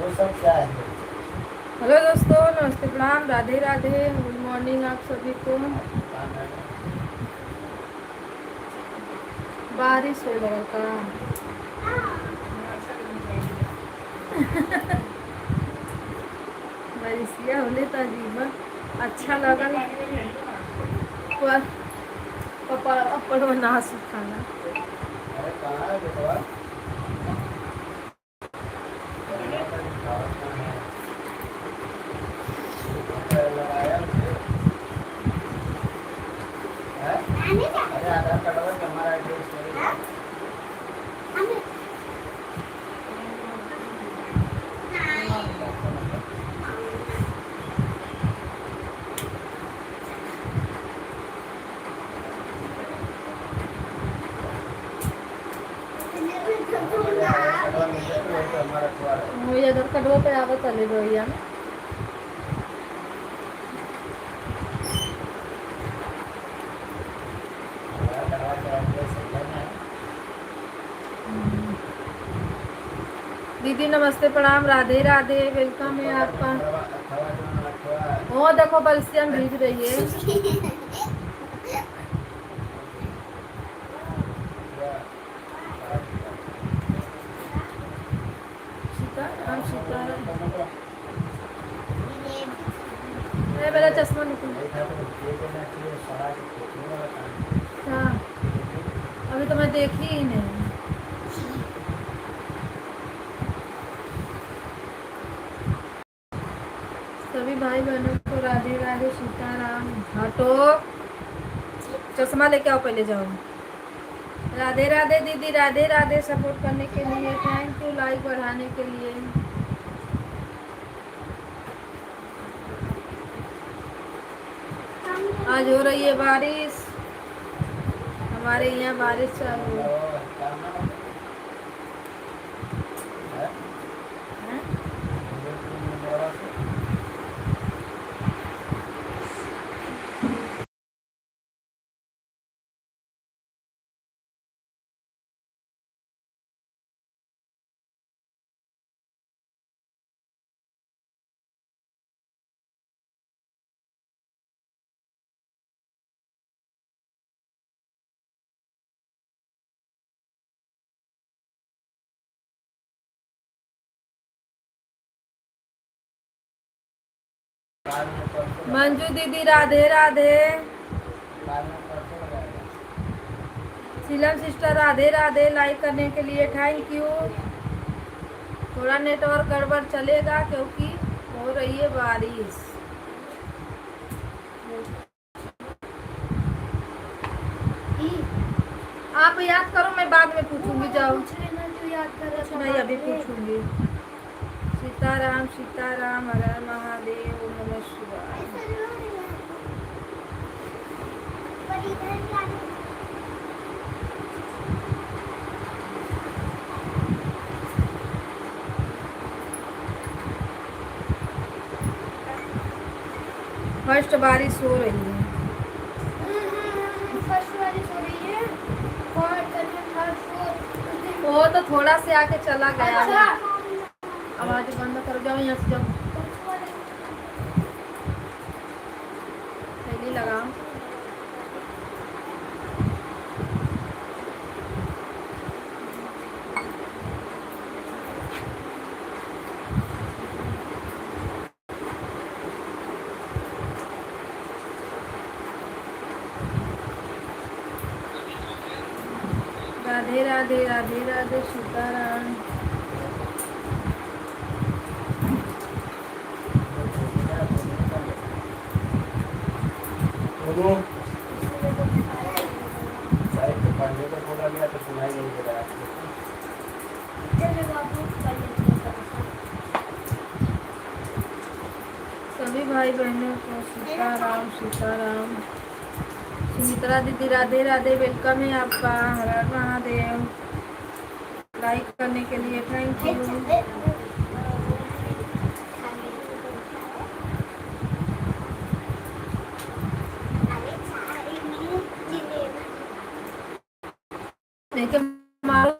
Hello दोस्तों, नमस्ते, प्रणाम, राधे राधे, गुड मॉर्निंग आप सभी को। बारिश हो रहा था। बारिशिया होले तो अजीब अच्छा लगल। कपड़ा ना सुखाना। इधर कटवा पे आवा चले भैया में। दीदी नमस्ते, प्रणाम, राधे राधे, वेलकम है आपका। ओ देखो बल्सियन भीग रही है। सीताराम सीताराम। मेरा चश्मा निकल। हाँ, अभी तो मैं देखी ही नहीं। सभी भाई बहनों को राधे राधे, सीताराम। हटो, चश्मा लेके आओ, पहले जाओ। राधे राधे दीदी, राधे राधे, सपोर्ट करने के लिए थैंक यू, लाइक बढ़ाने के लिए। आज हो रही है बारिश, हमारे यहाँ बारिश चालू है। मंजू दीदी राधे राधे, शीलम सिस्टर राधे राधे, लाइक करने के लिए थैंक यू। थोड़ा नेटवर्क गड़बड़ चलेगा क्योंकि हो रही है बारिश। आप याद करो, मैं बाद में पूछूंगी, जाओ। नहीं, अभी पूछूंगी। सीताराम सीताराम, हर हर महादेव, ओम नमः शिवाय। फर्स्ट बारिश हो रही है। वो तो थोड़ा से आके चला गया। आवाज बंद कर, जाओ यहाँ से, जाओ। थैली लगाओ। राधे राधे, राधे राधे, सीताराम। सभी भाई बहनों को सीताराम सीताराम। सुमित्रा दीदी राधे राधे, वेलकम है आपका, हर हर महादेव। लाइक करने के लिए थैंक यू। मारो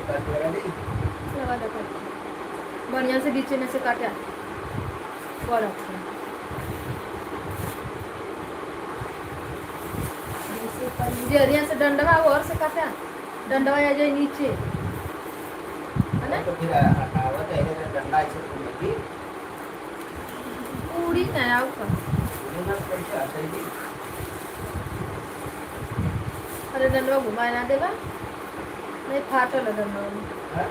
लगा दे बढ़िया से बीच में से काटा और अच्छा बढ़िया से डंडवा और से काटा डंडवा आ जाए नीचे है ना तो फिर आवत है डंडा ऐसे घूमेगी पूरी ना आओ का ना कैसे आता है अरे डंडवा घुमा ना देगा नहीं फाटल है डंडवा हां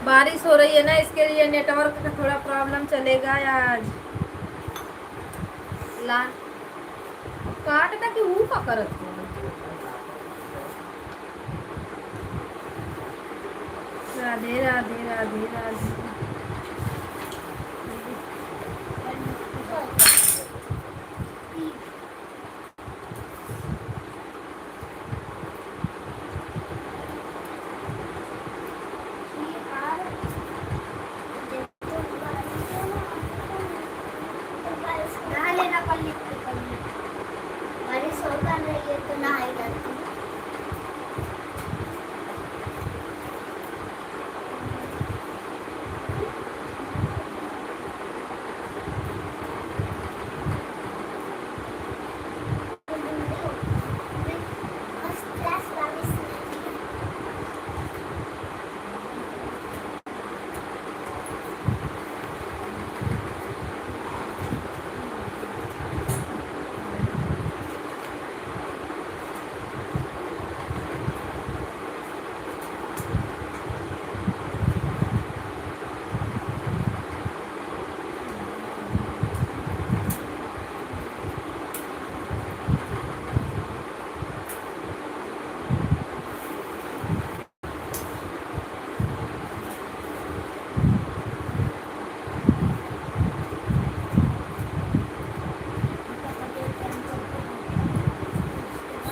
बारिश हो रही है ना इसके लिए नेटवर्क का थोड़ा प्रॉब्लम चलेगा आज ला काटता कि ऊ का करत हो राधे राधे राधे राधे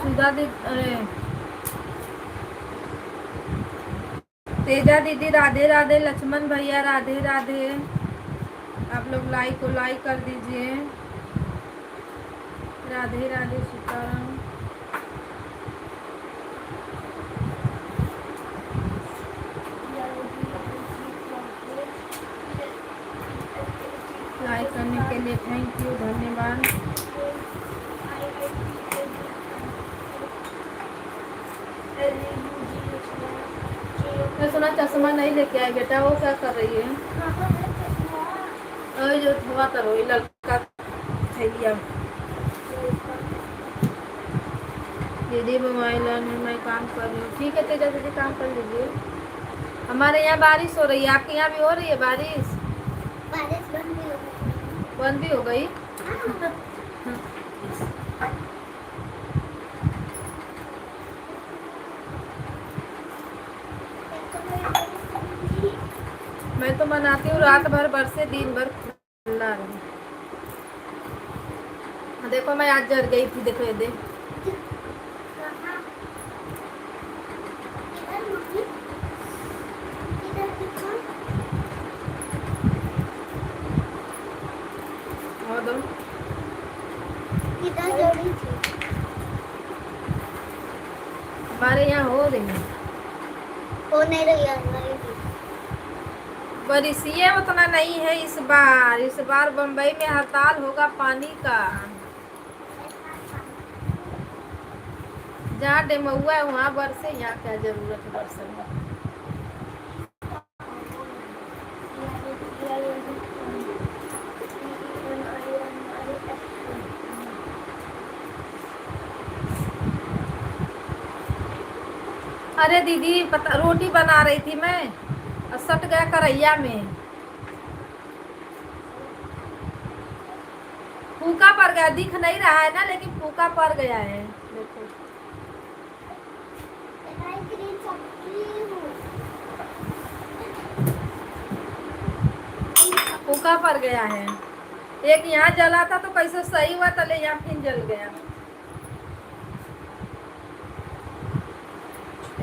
सुधा दी अरे तेजा दीदी राधे राधे लक्ष्मण भैया राधे राधे आप लोग लाइक को लाइक कर दीजिए राधे राधे सीताराम लाइक करने के लिए थैंक यू धन्यवाद मैं सुना चश्मा नहीं लेके आई बेटा वो क्या कर रही है जो हुआ करो ये लड़का थैलिया दीदी मोबाइल में मैं काम कर रही हूँ ठीक है तेजा दीदी काम कर लीजिए हमारे यहाँ बारिश हो रही है आपके यहाँ भी हो रही है बारिश बंद भी हो गई मैं तो मनाती हूँ रात भर बरसे दिन भर खुला रहे देखो मैं आज जर गई थी देखो ये दे और दो हमारे यहाँ हो रही है हो नहीं रही है बरिसिए उतना नहीं है इस बार बम्बई में हड़ताल होगा पानी का जहाँ डेमहुआ है वहाँ बरसे यहाँ क्या जरूरत है बरसने अरे दीदी पता रोटी बना रही थी मैं और सट गया करैया में फूका पड़ गया दिख नहीं रहा है ना लेकिन फूका पड़ गया है देखो फूका पड़ गया है एक यहाँ जला था तो कैसे सही हुआ तले यहाँ फिर जल गया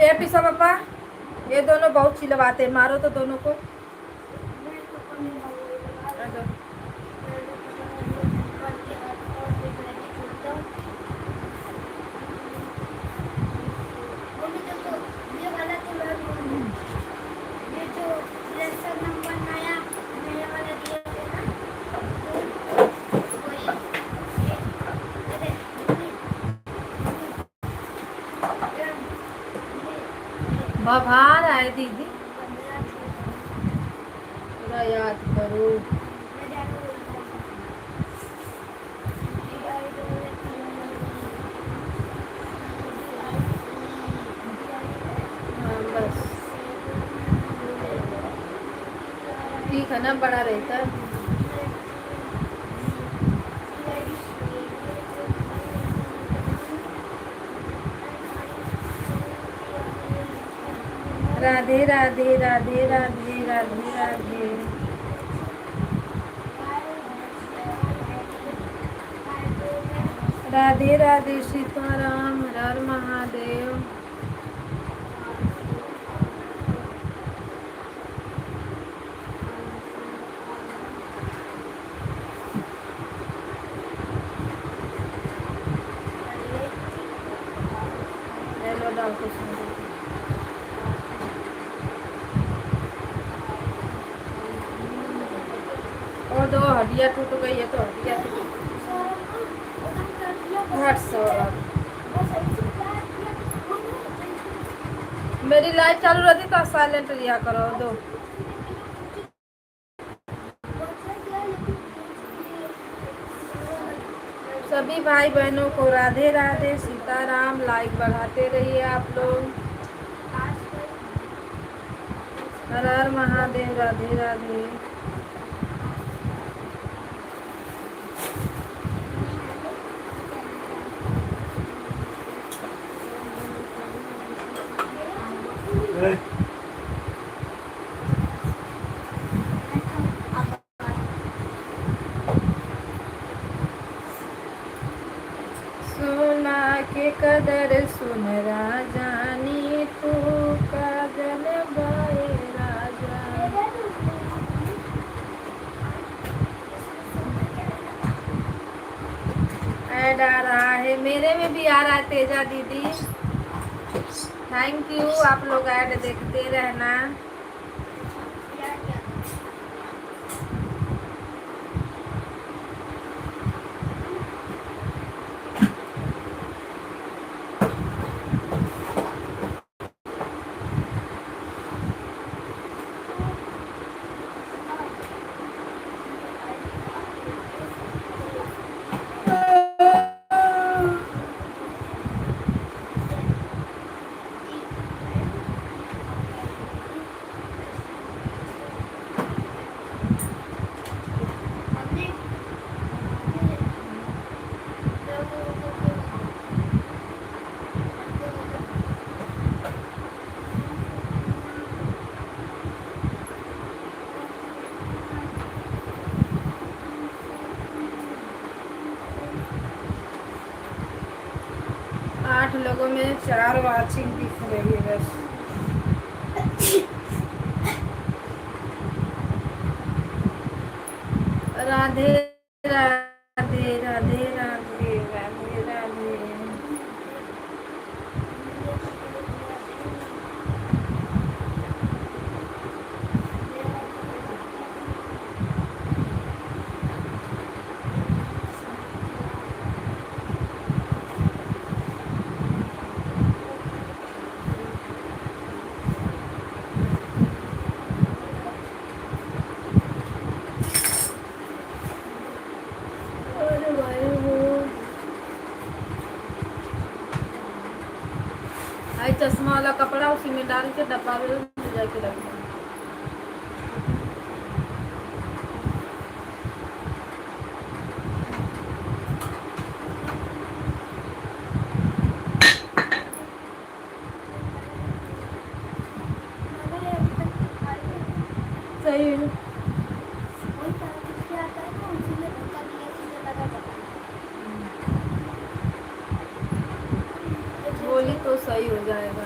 ए पिसा पापा ये दोनों बहुत चिल्लाते मारो तो दोनों को आभार है दीदी, पूरा याद करो। हाँ बस ठीक है ना, बड़ा रहता है। राधे राधे राधे राधे राधे राधे। राधे राधे सीताराम, हर हर महादेव। हेलो डॉक्टर साहब। और दो हड्डियाँ टूट गई है तो हड्डियाँ व्हाट्सएप। मेरी लाइट चालू रहती तो साइलेंट लिया करो दो। सभी भाई बहनों को राधे राधे सीताराम। लाइक बढ़ाते रहिए आप लोग। हर हर महादेव, राधे राधे। सोना के कदर सुन राजानी, तू काजल बाए राजा। ऐड आ रहा है, मेरे में भी आ रहा है तेजा दीदी। थैंक यू, आप लोग ऐड देखते रहना। आठ लोगों में 4 वाचिंग दिख रही है बस। राधे राधे राधे राधे राधे राधे। अरे भाई वो आई चश्मा वाला कपड़ा उसी में डाल के डब्बा में जाके रख दो। सही है। बोली तो सही हो जाएगा।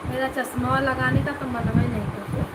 मेरा चश्मा लगाने का तो मन ही नहीं करता।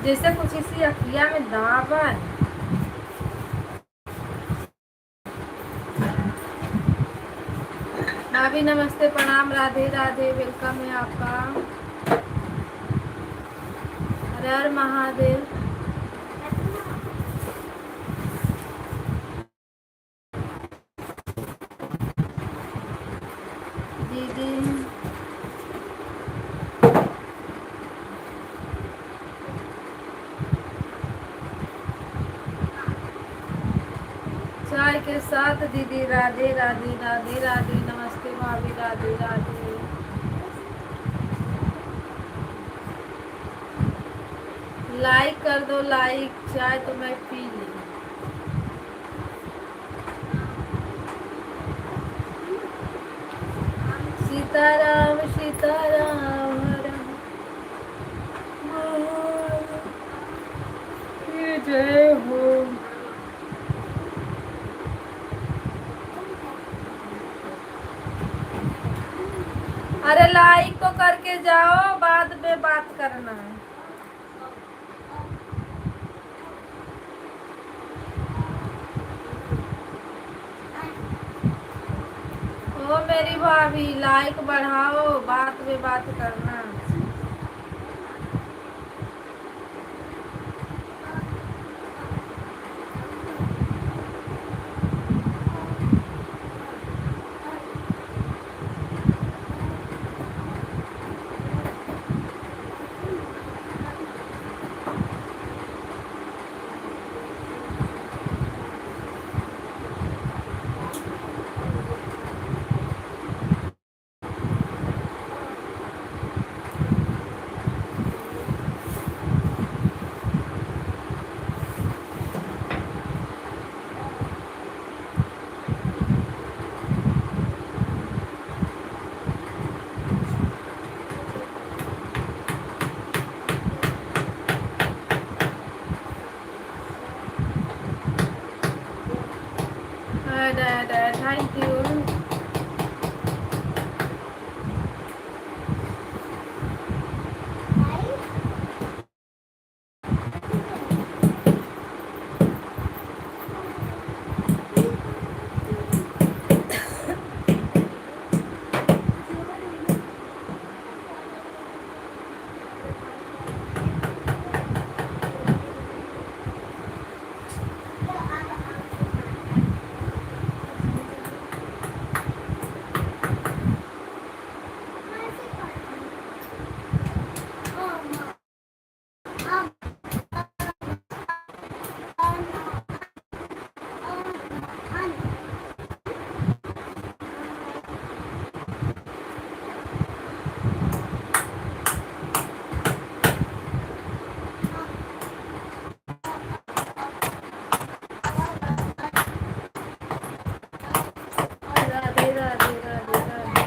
जैसे कुछ इसी अखिया में दावा है। भाभी नमस्ते, प्रणाम, राधे राधे, वेलकम है आपका। हर हर महादेव। दीदी चाय के साथ दीदी, राधे राधे राधे राधे, नमस्ते भाभी, राधे राधे। लाइक कर दो, लाइक, चाय तो मैं पी ली। सीताराम सीताराम, जय हो। अरे लाइक तो करके जाओ, बाद में बात करना है। ओ मेरी भाभी, लाइक बढ़ाओ, बाद में बात करना। Thank you. राधे राधे राधे राधे।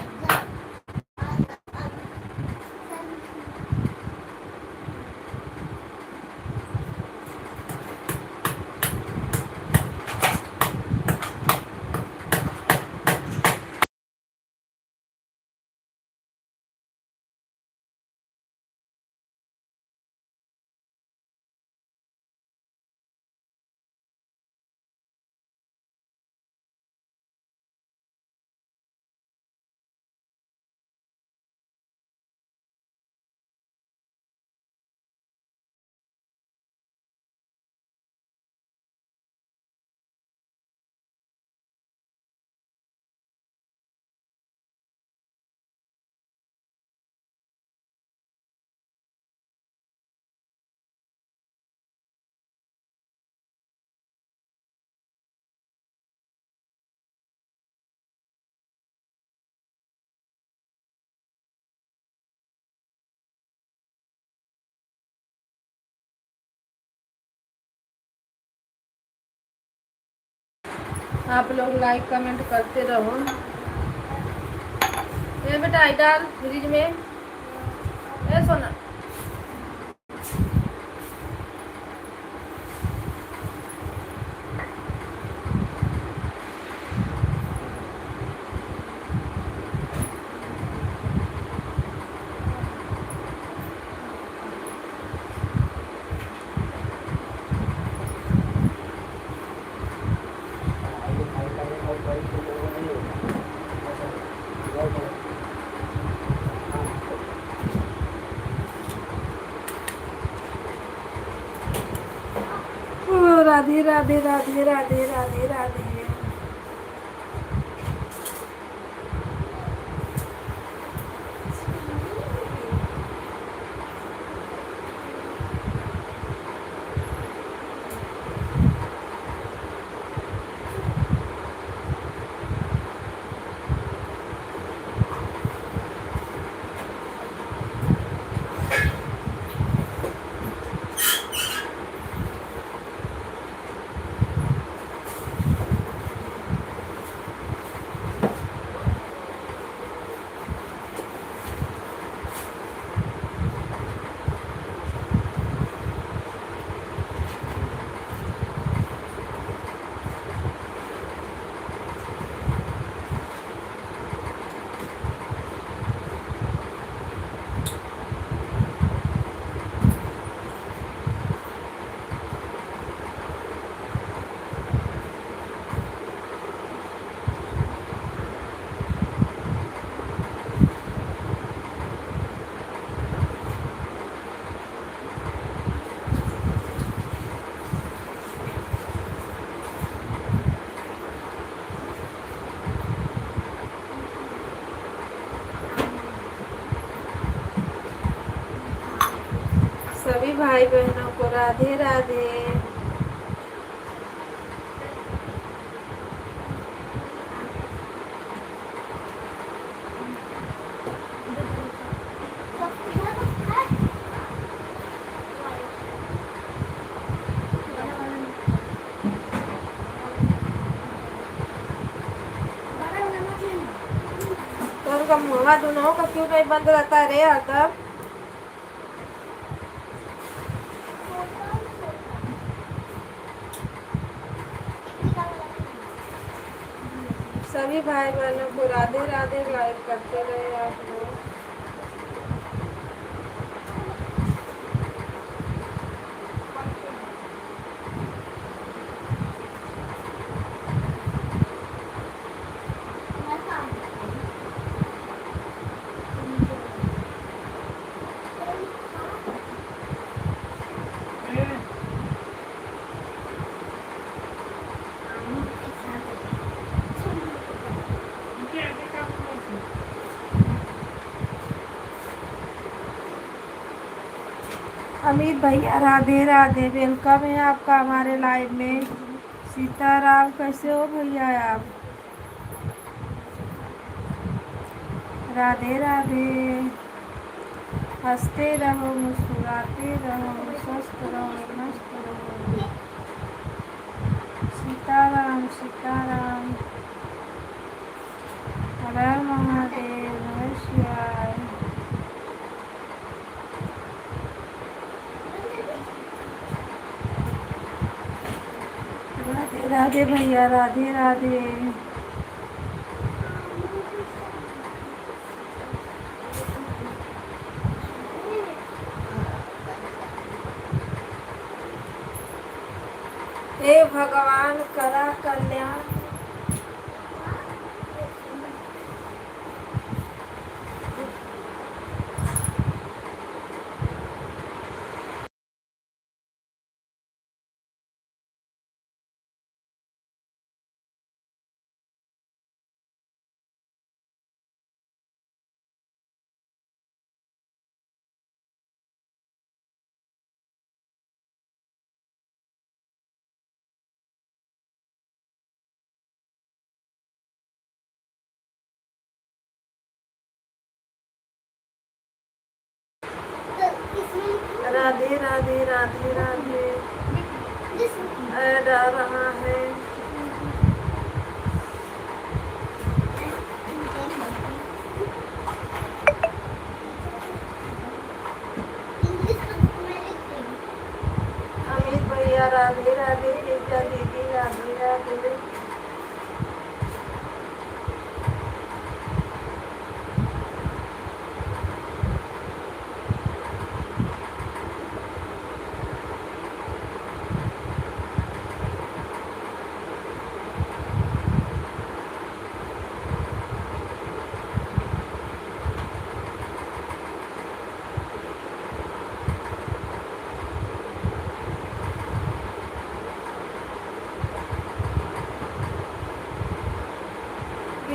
आप लोग लाइक कमेंट करते रहो। ये बेटा डाल फ्रिज में, ए सोना। राधे राधे राधे राधे राधे राधे। सभी भाई बहनों को राधे राधे। तो उनका मुँह दोनों का क्यों नहीं बंद रहता है रे हरदम? सभी भाई बहनों को राधे राधे। लाइक करते रहे आप लोग। अमित भैया राधे राधे। वेलकम है आपका हमारे लाइव में। सीताराम कैसे हो भैया आप? राधे राधे। हंसते रहो, मुस्कुराते रहो, स्वस्थ रहो, मस्त रहो। सीताराम सीताराम। हर हर महादेव। नमः शिवाय। राधे राधे भैया राधे राधे। हे भगवान करा कल्याण। राधे राधे राधे राधे। ऐड आ रहा है। अमित भैया राधे राधे। रीता दीदी राधे राधे।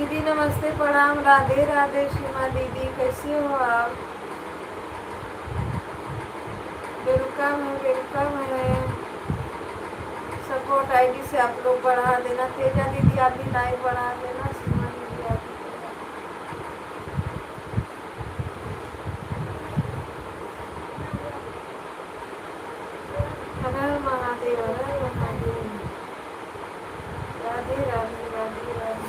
दीदी नमस्ते प्रणाम राधे राधे सीमा दीदी कैसे हो आप। वेलकम है। सपोर्ट आईडी से आप लोग बढ़ा देना। तेजा दीदी आप भी लाइक बढ़ा देना। सीमा दीदी आप भी हर हर महादेव हर हर महादेव। राधे राधे राधे राधे।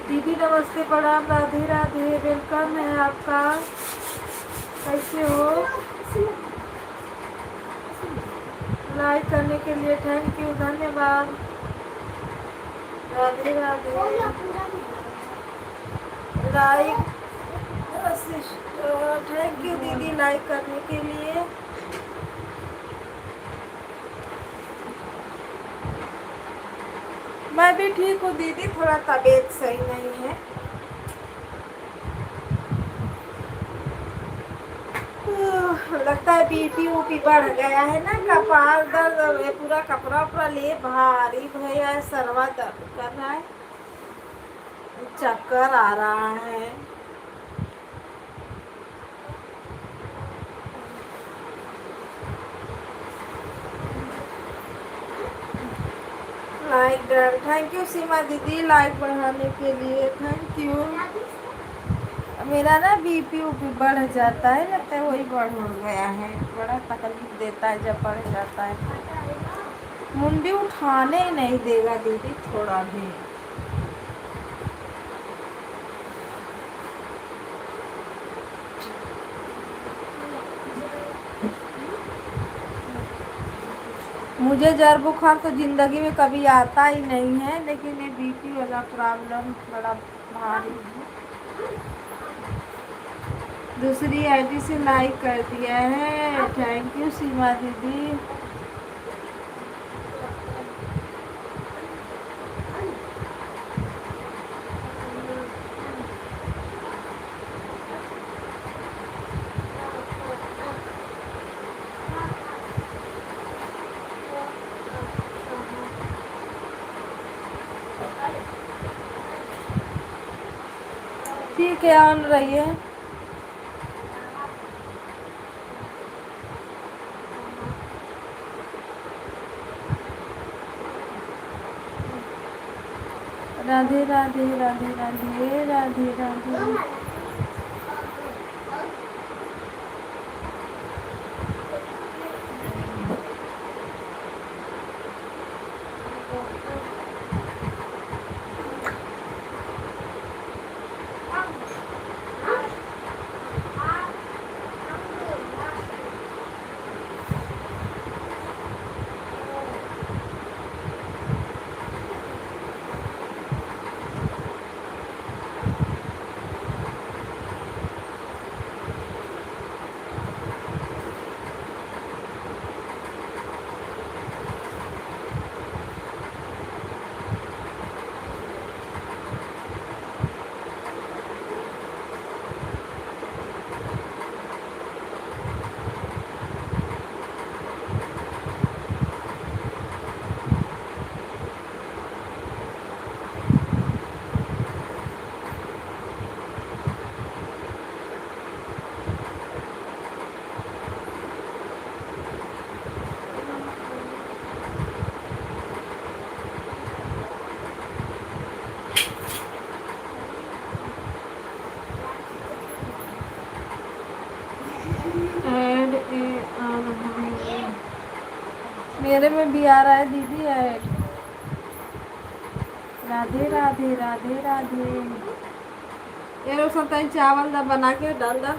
दीदी नमस्ते प्रणाम राधे राधे। वेलकम है आपका। कैसे हो। लाइक करने के लिए थैंक यू धन्यवाद। Radhe Radhe. Like thank you दीदी लाइक करने के लिए। मैं भी ठीक हूँ दीदी, थोड़ा तबीयत सही नहीं है। लगता है बीपी ऊपी बढ़ गया है ना। कपार दर्द है, पूरा कपड़ा उपड़ा ले भारी भैया है। सरवा दर्द कर रहा है, चक्कर आ रहा है। Like done. थैंक यू सीमा दीदी लाइक बढ़ाने के लिए थैंक यू। मेरा ना बीपी ऊपी बढ़ जाता है, लगता है वही बढ़ गया है। बड़ा तकलीफ देता है जब बढ़ जाता है। मुंडी उठाने ही नहीं देगा दीदी थोड़ा भी। मुझे जर बुखार तो ज़िंदगी में कभी आता ही नहीं है, लेकिन ये बीपी वाला प्रॉब्लम बड़ा भारी है। दूसरी आईडी से लाइक कर दिया है, थैंक यू सीमा दीदी। ठीक है ऑन रहिए। राधे राधे राधे राधे राधे राधे। मेरे में भी आ रहा है दीदी ऐड। राधे राधे राधे राधे। ये लोग सब चावल दा बना के डाल दा।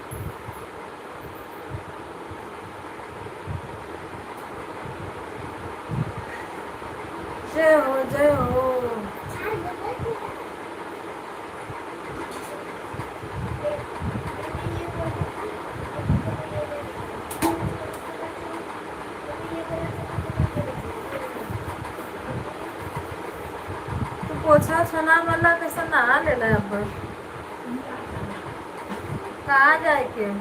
जय हो जय हो। तू पोछा छना वाला कैसा नहा लेला अब कहाँ जाए के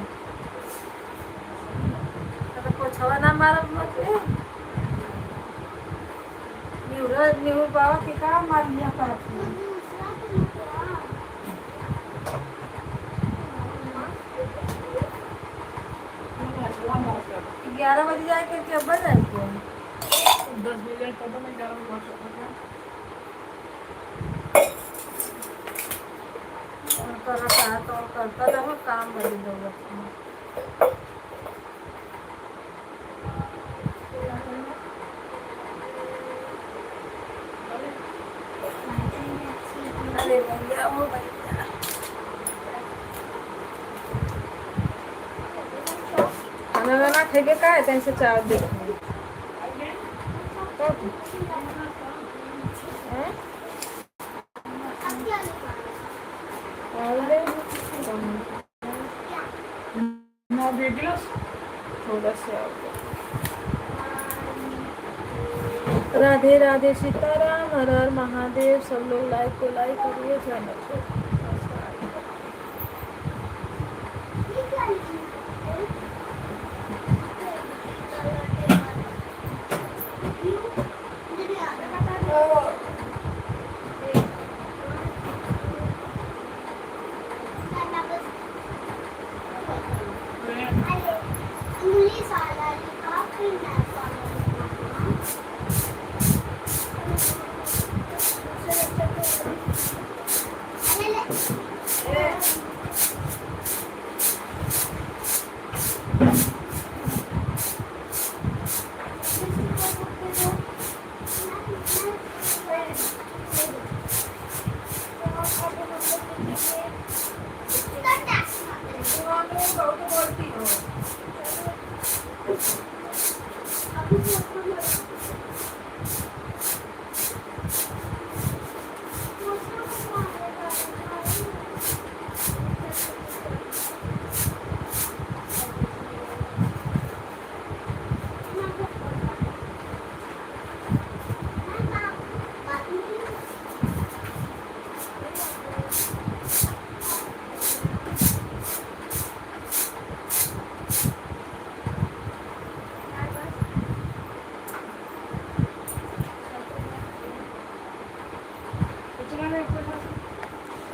तो पोछवा ना मारब मत न्यूर बाबा के का मार लिया पाती 11 बजे जाए के कब जाए के 10 बजे तब मैं 11 बजे पहुंच सकता और करता तो करता रहो काम बड़ी जरूरत अरे भैया वो भैया खाना वाना खेबे का है तैसे चाव देख ना वीडियो थोड़ा सा राधे राधे सीताराम हर हर महादेव। सब लोग लाइक को लाइक करिए चैनल को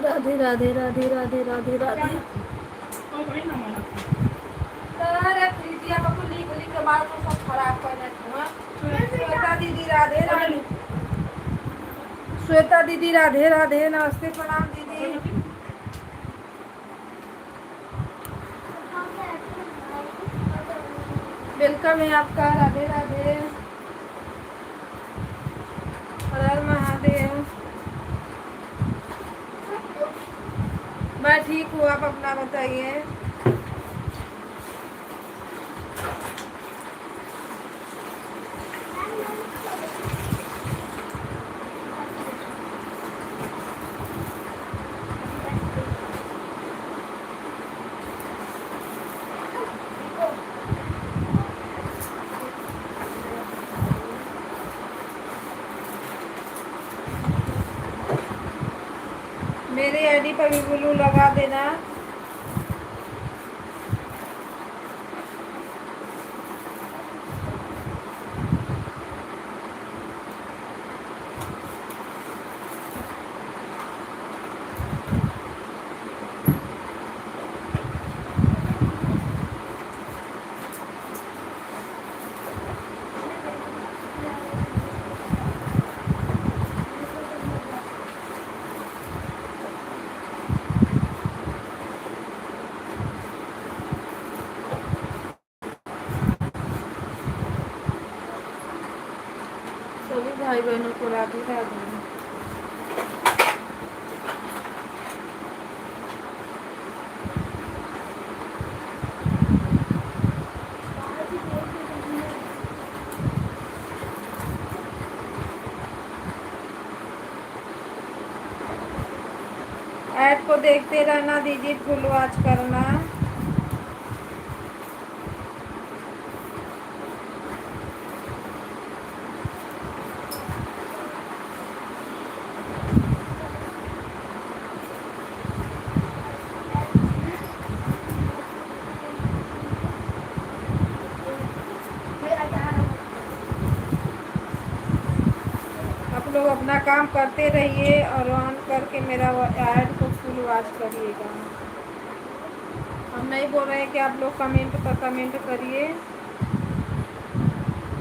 राधे राधे राधे राधे राधे राधे अरे प्रीतिया को लिख लिख के मार को सब खराब कर देते हैं। श्वेता दीदी राधे राधे श्वेता दीदी राधे राधे नमस्ते प्रणाम दीदी। वेलकम है आपका राधे राधे हर हर महादेव। मैं ठीक हूँ आप अपना बताइए। मेरी आईडी पर भी ब्लू लगा देना। सभी भाई बहनों को राधे राधे। देखते रहना दीदी, फुल वॉच करना। आप लोग अपना काम करते रहिए और ऑन करके मेरा ऐड को फुल वॉच करिएगा। हम नहीं बोल रहे हैं कि आप लोग कमेंट पर कमेंट करिए,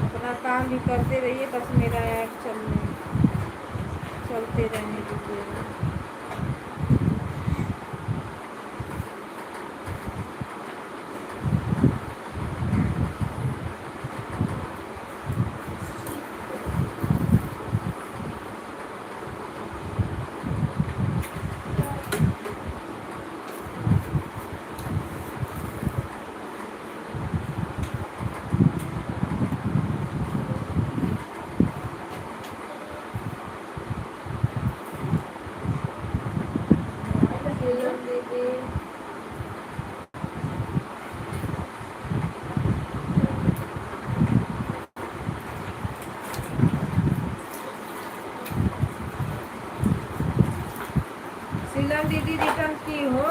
अपना काम भी करते रहिए, बस मेरा ऐड चलते रहने दीजिए। शीलम दीदी रिटर्न की हो।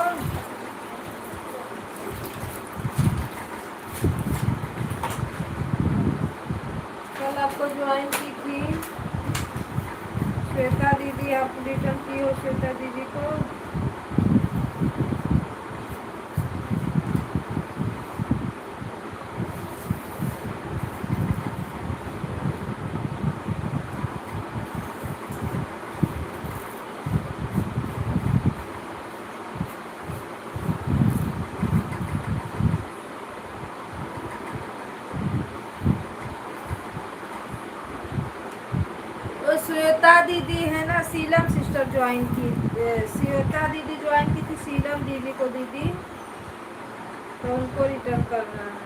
कल आपको ज्वाइन की थी श्वेता दीदी, आप रिटर्न की हो श्वेता दीदी को। श्वेता दीदी है ना, शीलम सिस्टर ज्वाइन की, श्वेता दीदी ज्वाइन की थी शीलम दीदी को दीदी, तो उनको रिटर्न करना है।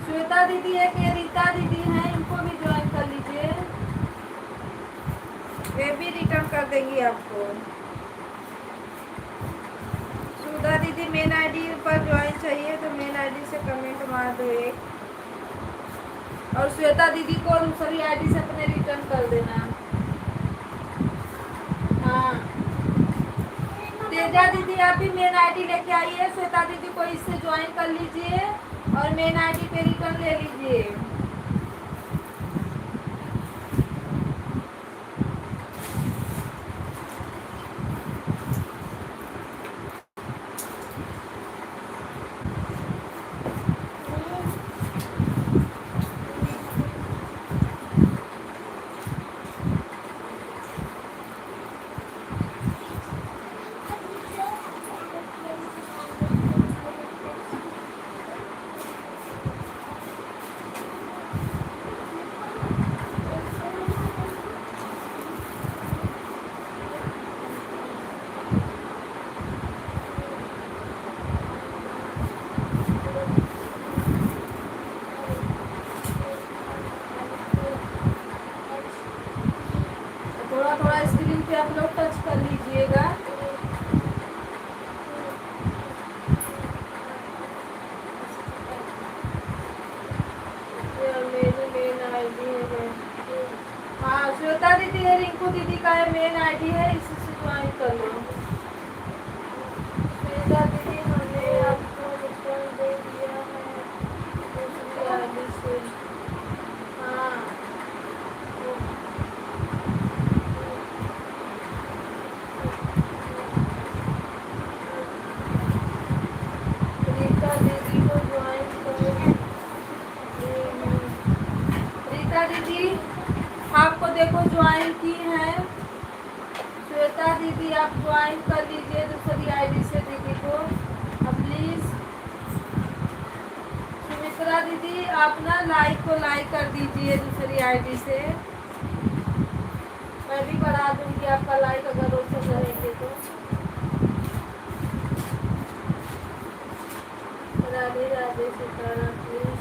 श्वेता दीदी है कि रीता दीदी है, इनको भी ज्वाइन कर लीजिए, वे भी रिटर्न कर देंगी आपको। सुधा दीदी मेन आईडी पर ज्वाइन चाहिए तो मेन आईडी से कमेंट मार दो एक, और श्वेता दीदी को दूसरी आईडी से अपने रिटर्न कर देना। हाँ तेजा दीदी आप भी मेन आईडी लेके आइए, श्वेता दीदी को इससे ज्वाइन कर लीजिए और मेन आईडी पे रिटर्न ले लीजिए। थोड़ा थोड़ा स्क्रीन पे आप लोग टच कर लीजिएगा। मेरी मेन आईडी है। हाँ श्वेता दीदी है, रिंकू दीदी का है मेन आईडी है, इसी से ज्वाइन कर लो। श्वेता दीदी हमने आपको रिटर्न दे दिया है दूसरी आईडी से। हाँ रीता दीदी को ज्वाइन करो। रीता दीदी आपको देखो ज्वाइन की है, श्वेता दीदी आप ज्वाइन कर लीजिए दूसरी आईडी से दीदी को अब प्लीज। सुमित्रा दीदी आप ना लाइक को लाइक कर दीजिए दूसरी आईडी से, मैं भी बढ़ा दूंगी आपका लाइक अगर रोशन रहेंगे तो। राधे राधे सीताराम प्लीज,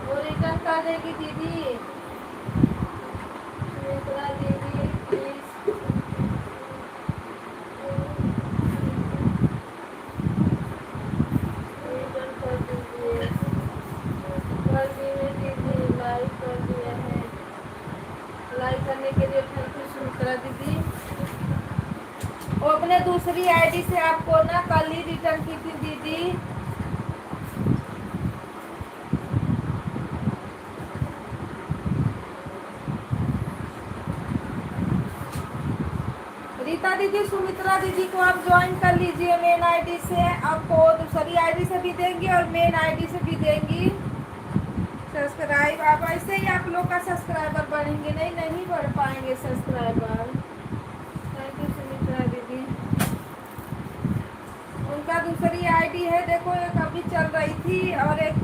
वो रिटर्न कर देगी दीदी। सुमित्रा वो अपने दूसरी आईडी से आपको ना कल ही रिटर्न की थी दीदी। रीता दीदी, सुमित्रा दीदी को आप ज्वाइन कर लीजिए मेन आईडी से। आपको दूसरी आईडी से भी देंगी और मेन आईडी से भी देंगी सब्सक्राइब। आप ऐसे ही आप लोग का सब्सक्राइबर बढ़ेंगे, नहीं बढ़ पाएंगे सब्सक्राइबर। थैंक यू सुमित्रा दीदी। उनका दूसरी आईडी है, देखो एक अभी चल रही थी और एक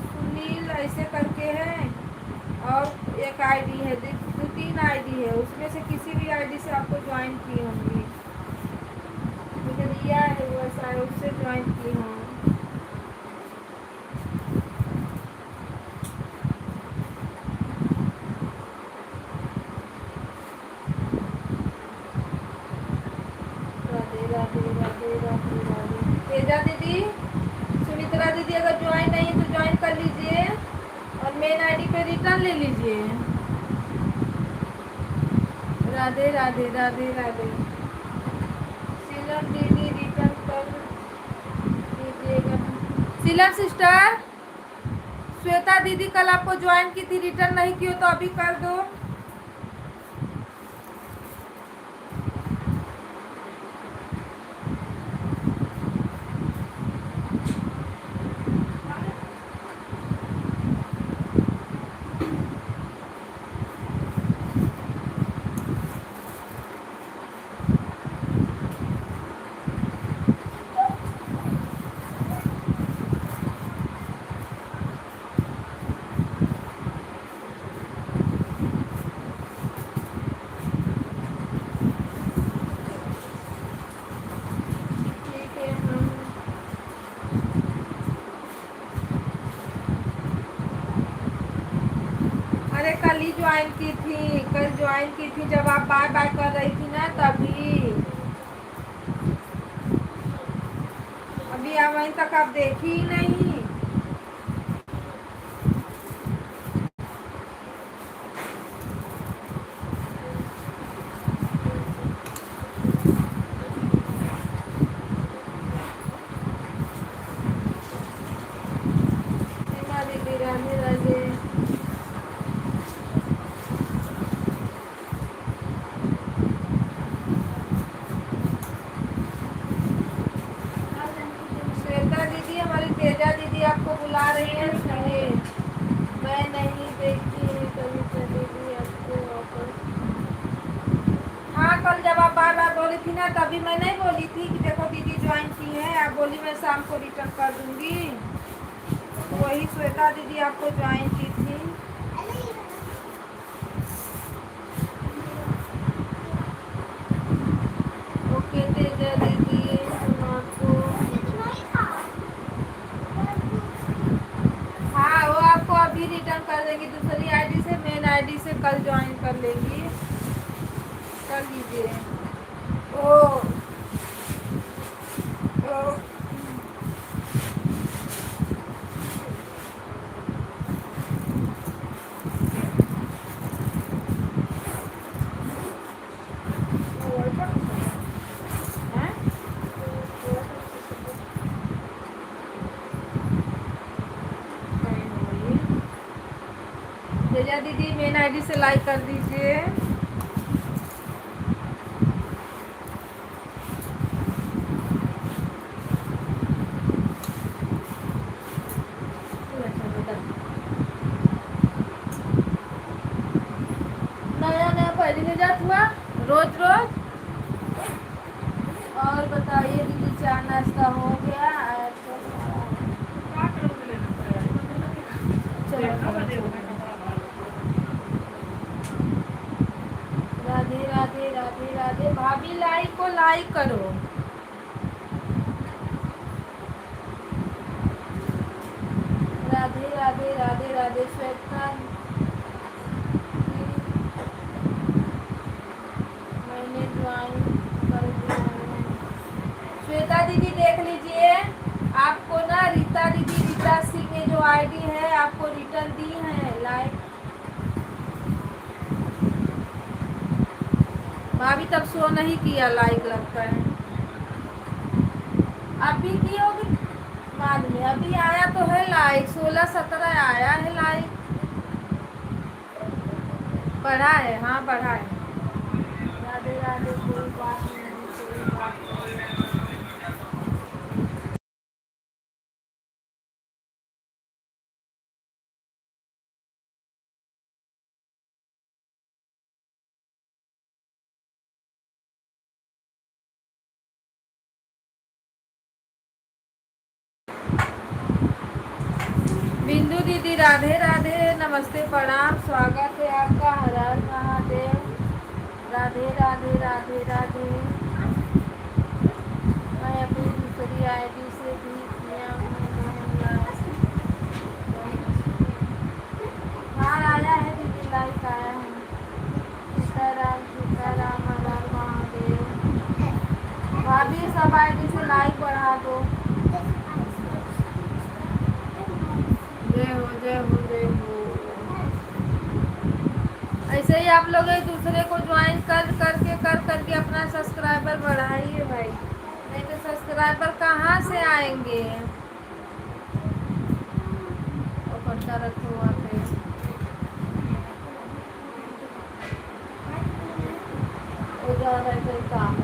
सुनील ऐसे करके है और एक आईडी है, 2-3 आईडी है, उसमें से किसी भी आईडी से आपको ज्वाइन की होंगी। मुझे रिया है वो ऐसा है, उससे ज्वाइन की हूँ। राधे राधे राधे राधे राधे। तेजा दीदी, सुमित्रा दीदी अगर ज्वाइन नहीं है तो ज्वाइन कर लीजिए और मेन आईडी पे रिटर्न ले लीजिए। राधे राधे राधे राधे। सीलम दीदी रिटर्न कर दीजिएगा। सीलम सिस्टर, श्वेता दीदी कल आपको ज्वाइन की थी, रिटर्न नहीं की हो तो अभी कर दो। ठीक है हम अरे कल ही ज्वाइन की थी, कल ज्वाइन की थी जब आप बाय बाय कर रही थी ना तभी। अभी आप वहीं तक आप देखी ही नहीं। सीमा दीदी राधे राधे। श्वेता दीदी, हमारी तेजा दीदी आपको बुला रही है, सुनिए। मैं नहीं देखती कभी दीदी आपको वापस। हाँ कल जब आप बार बार बोली थी ना तभी मैं नहीं बोली थी कि देखो दीदी ज्वाइन की है, आप बोली मैं शाम को रिटर्न कर दूंगी। वही श्वेता दीदी आपको ज्वाइन की थी। ओके तेजा दीदी, हम आपको हाँ वो आपको अभी रिटर्न कर देंगी दूसरी आईडी से, मेन आईडी से कल ज्वाइन कर लेंगी, कर लीजिए। ओ, ओ हैं? तेजा दीदी मेन आईडी से लाइक कर दीजिए। नया नया पहली में जात हुआ रोज रोज। और बताइए दीदी चाय नाश्ता हो गया? राधे राधे राधे राधे। भाभी लाइक को लाइक करो। राधे राधे राधे राधे। श्वेता मैंने ज्वाइन कर दिया है। श्वेता दीदी देख लीजिए, आपको ना रीता दीदी, रीता सिंह ने जो आईडी है आपको रिटर्न दी है। लाइक भाभी तब शो नहीं किया लाइक लगता है। अभी की होगी बाद में। अभी आया तो है लाइक 16-17 आया है लाइक। बढ़ा है, हाँ बढ़ा है। राधे राधे, कोई बात नहीं, कोई बात नहीं। बिंदु दीदी राधे राधे, नमस्ते प्रणाम, स्वागत है आपका, हर हर महादेव। राधे राधे राधे राधे। मैं अपनी दूसरी आईडी से भी किया हाँ आया है दीदी, लाइक आया है। सीताराम सीताराम, हर हर महादेव। भाभी सब आईडी से लाइक बढ़ा दो। जय हो जय हो जय हो। ऐसे ही आप लोग एक दूसरे को ज्वाइन कर करके अपना सब्सक्राइबर बढ़ाइए भाई, नहीं तो सब्सक्राइबर कहाँ से आएंगे। और पट्टा रखो वहाँ पे। वो जा रहा है कोई काम,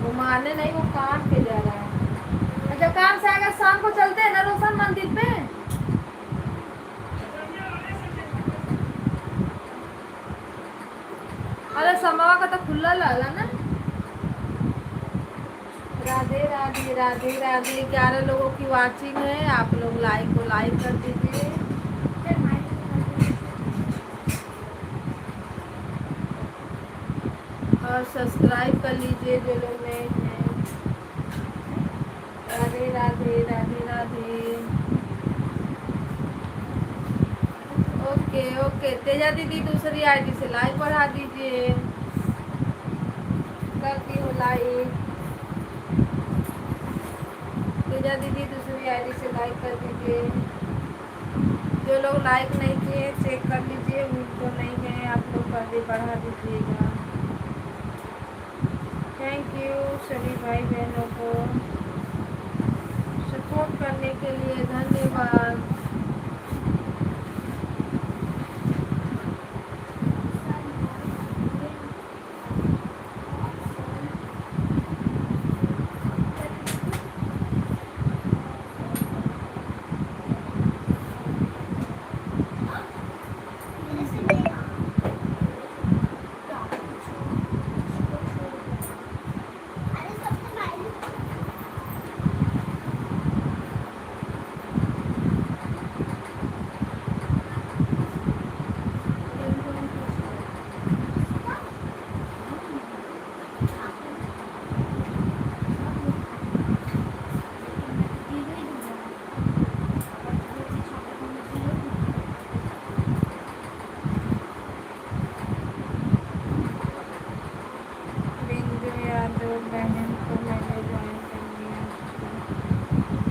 वो मारने नहीं, वो काम पे जा रहा है। जब काम से आएगा शाम को चलते हैं ना रोशन मंदिर पे। अरे समवा का तो खुला लाला ना। राधे राधे राधे राधे। 11 लोगों की वाचिंग है, आप लोग लाइक को लाइक कर दीजिए और सब्सक्राइब कर लीजिए जो लोग नए हैं। राधे राधे राधे राधे। ओके ओके, तेजा दीदी दूसरी आईडी से लाइक बढ़ा दीजिए। करती हूँ लाइक। तेजा दीदी दूसरी आईडी से लाइक कर दीजिए। जो लोग लाइक नहीं किए चेक कर लीजिए, उनको नहीं गए आप लोग कर दे, बढ़ा दीजिएगा। थैंक यू सभी भाई बहनों को सपोर्ट करने के लिए, धन्यवाद।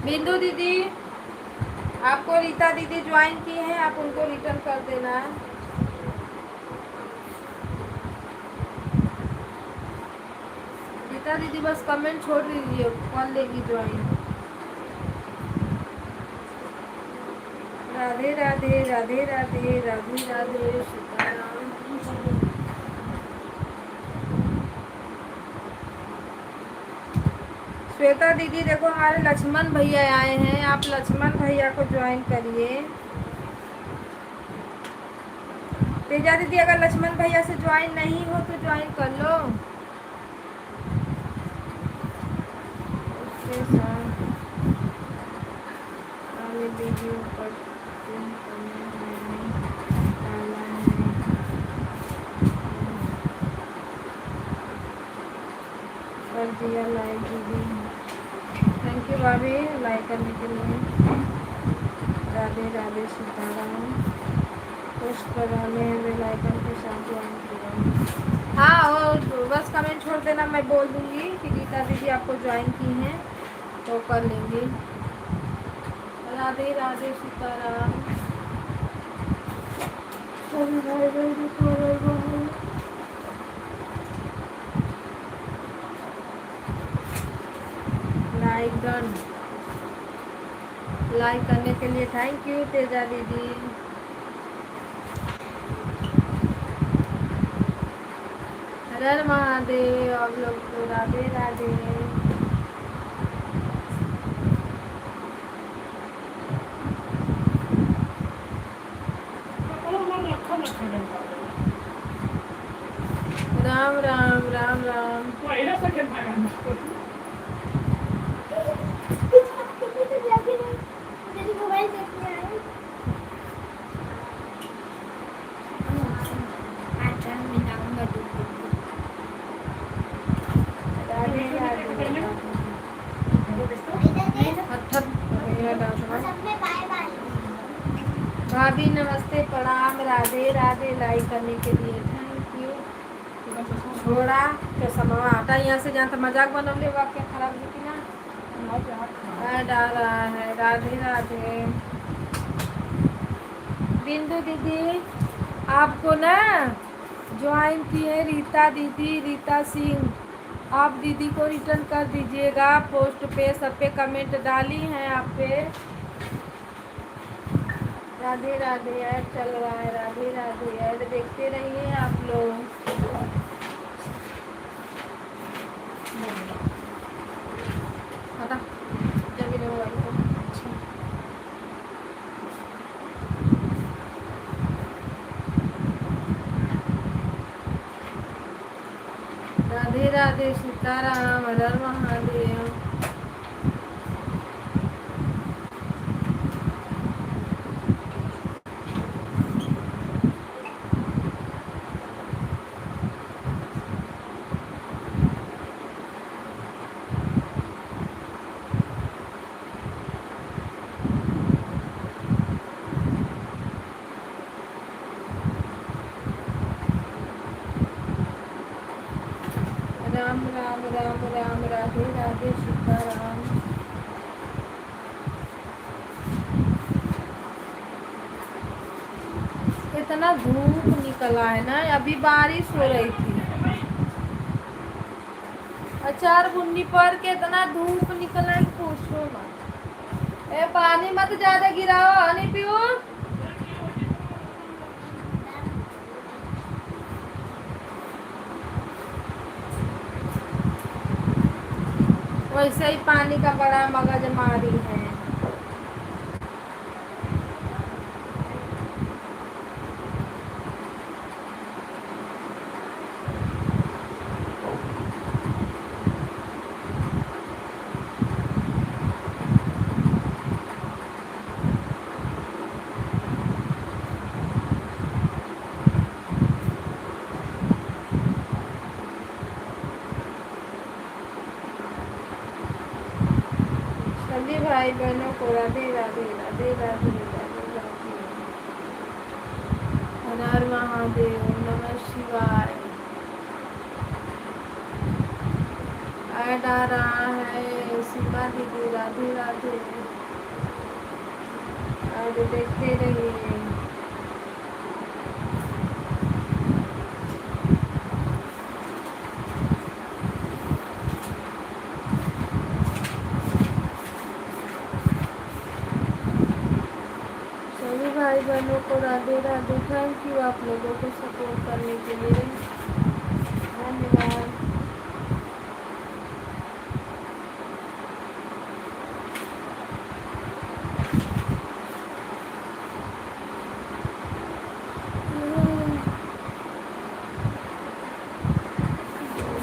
बिंदु दीदी, आपको रीता दीदी ज्वाइन की है, आप उनको रिटर्न कर देना। रीता दीदी बस कमेंट छोड़ दीजिए, कॉल लेगी ज्वाइन। राधे राधे राधे राधे राधे राधे, सीताराम। श्वेता दीदी देखो हमारे लक्ष्मण भैया आए हैं, आप लक्ष्मण भैया को ज्वाइन करिए। तेजा दीदी अगर लक्ष्मण भैया से ज्वाइन नहीं हो तो ज्वाइन कर लो। उसके साथ वीडियो पर कर दिया लाइक दीदी, थैंक यू भाभी लाइक करने के लिए। राधे राधे सीताराम। पोस्ट कर रहे हैं बेल आइकन के साथ ज्वाइन करें। हाँ और बस कमेंट छोड़ देना, मैं बोल दूंगी कि गीता दीदी आपको ज्वाइन की हैं तो कर लेंगी। राधे राधे सीताराम। सभी भाई बहनों को लाइक डन। लाइक करने के लिए थैंक यू तेजा दीदी। हर हर महादेव। आप लोग को राधे राधे। राम राम राम राम। मेरी मोबाइल देखने आए। आज मैं लाऊंगा दूध। राधे राधे। हथत मेरा डांसना। सबने बाय बाय। भाभी नमस्ते प्रणाम राधे राधे। लाइक करने के लिए थैंक यू। थोड़ा चश्मा हटा यहाँ से, जहाँ तक मजाक बनौले वो आपके खराब होती ना डाल रहा है। राधे राधे। बिंदु दीदी आपको ना ज्वाइन की है रीता दीदी, रीता सिंह। आप दीदी को रिटर्न कर दीजिएगा। पोस्ट पे सब पे कमेंट डाली हैं आप पे। राधे राधे। ऐड चल रहा है। राधे राधे। ऐड देखते रहिए आप लोग। हटा जब भी मोबाइल को। राधे राधे। सीताराम। हर हर महादेव। राम राम राम राम। राधे राधे। सीताराम। इतना धूप निकला है ना, अभी बारिश हो रही थी। अचार बुन्नी पर के इतना धूप निकला है पूछो मत। ए पानी मत ज्यादा गिराओ। हनी पियो। वैसे ही पानी का बड़ा मगज मारी है। सभी भाई बहनों को राधे राधे। राधे राधे। राधे राधे। हर हर महादेव। नमः शिवाय। ऐड आ रहा है। सीमा दीदी राधे राधे। ऐड देखते रहिए। सभी भाई बहनों को राधे राधे। थैंक यू आप लोगों को सपोर्ट करने के लिए। धन्यवाद।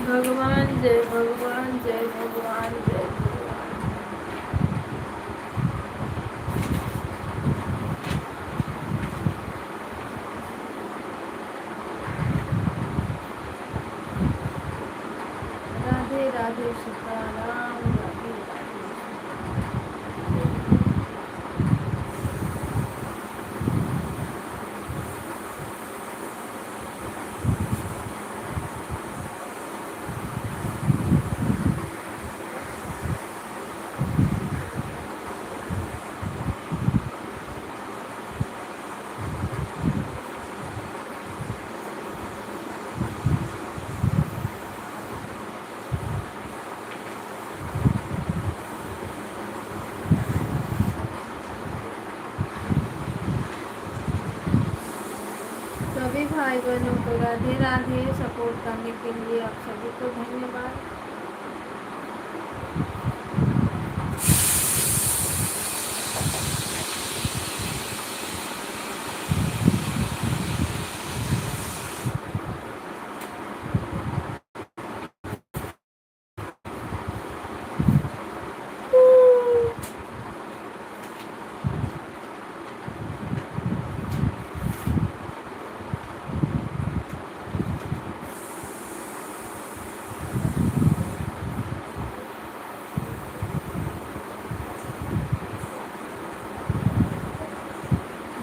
भगवान जय भगवान। जय भगवान। जय भगवान। राधे राधे। सीताराम। राधे राधे। भाई बहनों को राधे राधे। सपोर्ट करने के लिए आप सभी को धन्यवाद।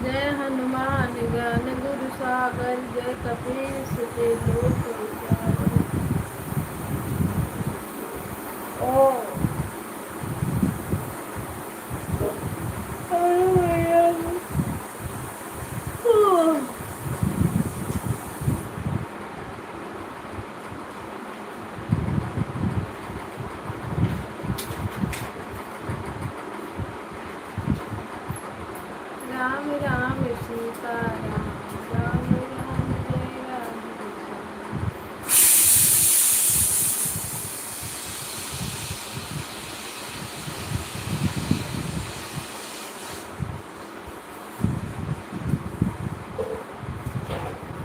जय हनुमान ज्ञान गुरु सागर, जय कपीस ते लोक उजागर। ओ राम राम सीता राम, राम राम जय राम।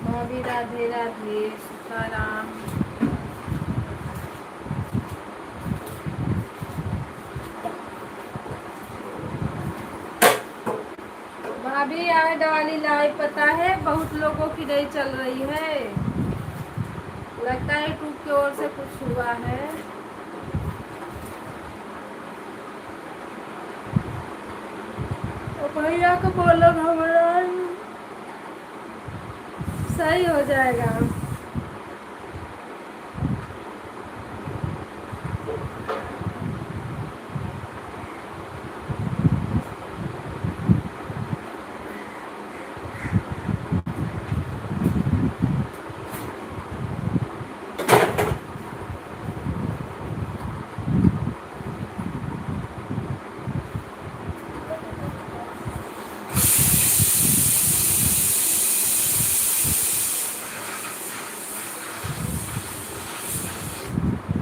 भाभी राधे राधे सीताराम। भाभी आज वाली लाइव पता है बहुत लोगों की नहीं चल रही है, लगता है यूट्यूब की ओर से कुछ हुआ है। तो भैया को बोलो हमारा सही हो जाएगा।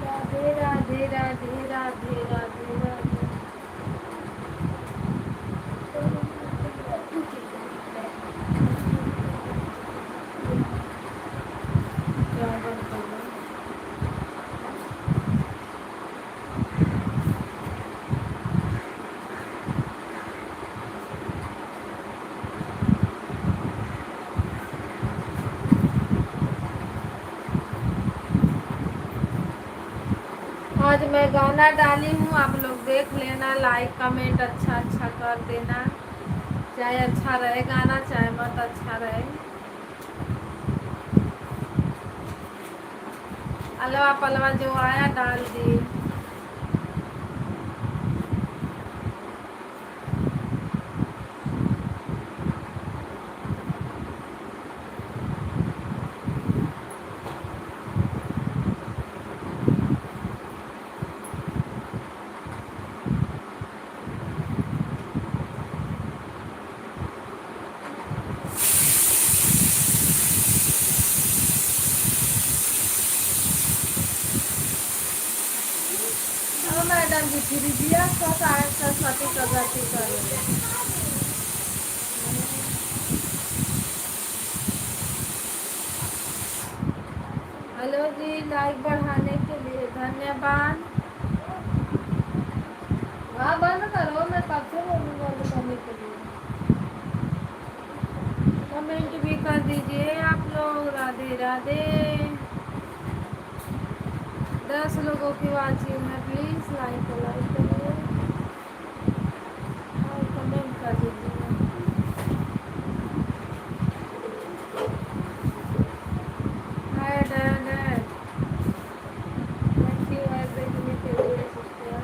राधे राधे राधे राधे राधे राधे। क्या बात कर रहे हैं? आज मैं गाना डाली हूँ, आप लोग देख लेना, लाइक कमेंट अच्छा अच्छा कर देना, चाहे अच्छा रहे गाना चाहे मत अच्छा रहे। अलवा पलवा जो आया डाल दी। मैडम जी फिर दिया सरस्वती का गति करो। हेलो जी, लाइक बढ़ाने के लिए धन्यवाद। हाँ बंद करो, मैं कब से बोलूँ बंद करने के लिए। कमेंट भी कर दीजिए आप लोग। राधे राधे। 10 लोगों की वाचिंग है, प्लीज लाइक करिए और कमेंट कर दीजिए। Hi dad, thank you add देखने के लिए सिस्टर।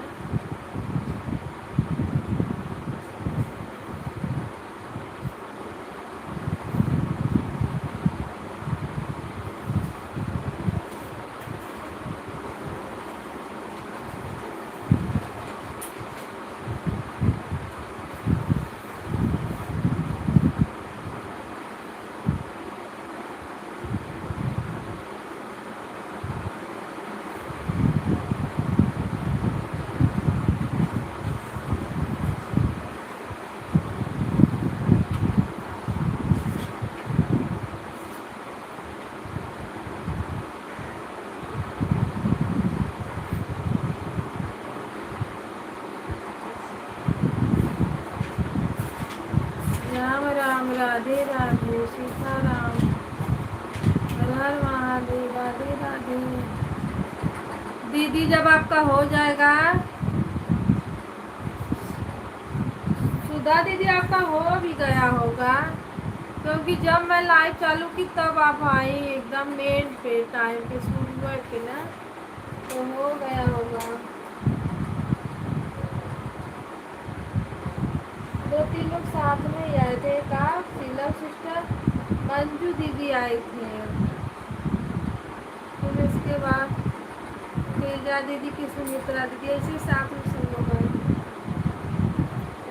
राम राम राधे राधे सीताराम हर हर महादेव राधे राधे। दीदी जब आपका हो जाएगा, सुधा दीदी आपका हो भी गया होगा, क्योंकि जब मैं लाइव चालू की तब आप आई एकदम मेन पे टाइम पे सुबह के ना, तो हो गया होगा। 2-3 लोग साथ में ही आए थे, एक आप, शीला सिस्टर, मंजू दीदी आए थे, फिर इसके बाद तेजा दीदी की सुमित्रा दीदी, ऐसे साथ में सब लोग आए।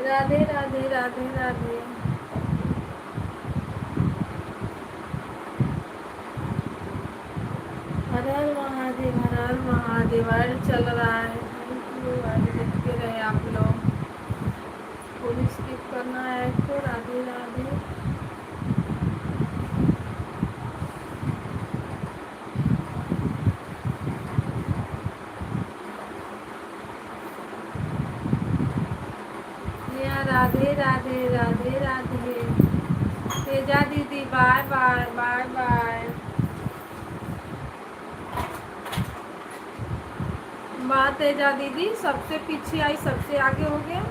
राधे राधे राधे राधे। हर हर महादेव हर हर महादेव। ऐड चल रहा है, ऐड देखते रहे आप लोग, कोई स्किप करना है तो। राधे राधे। नेहा राधे राधे राधे राधे। तेजा दीदी बाय बाय बाय बाय। वाह तेजा दीदी सबसे पीछे आई, सबसे आगे हो गया।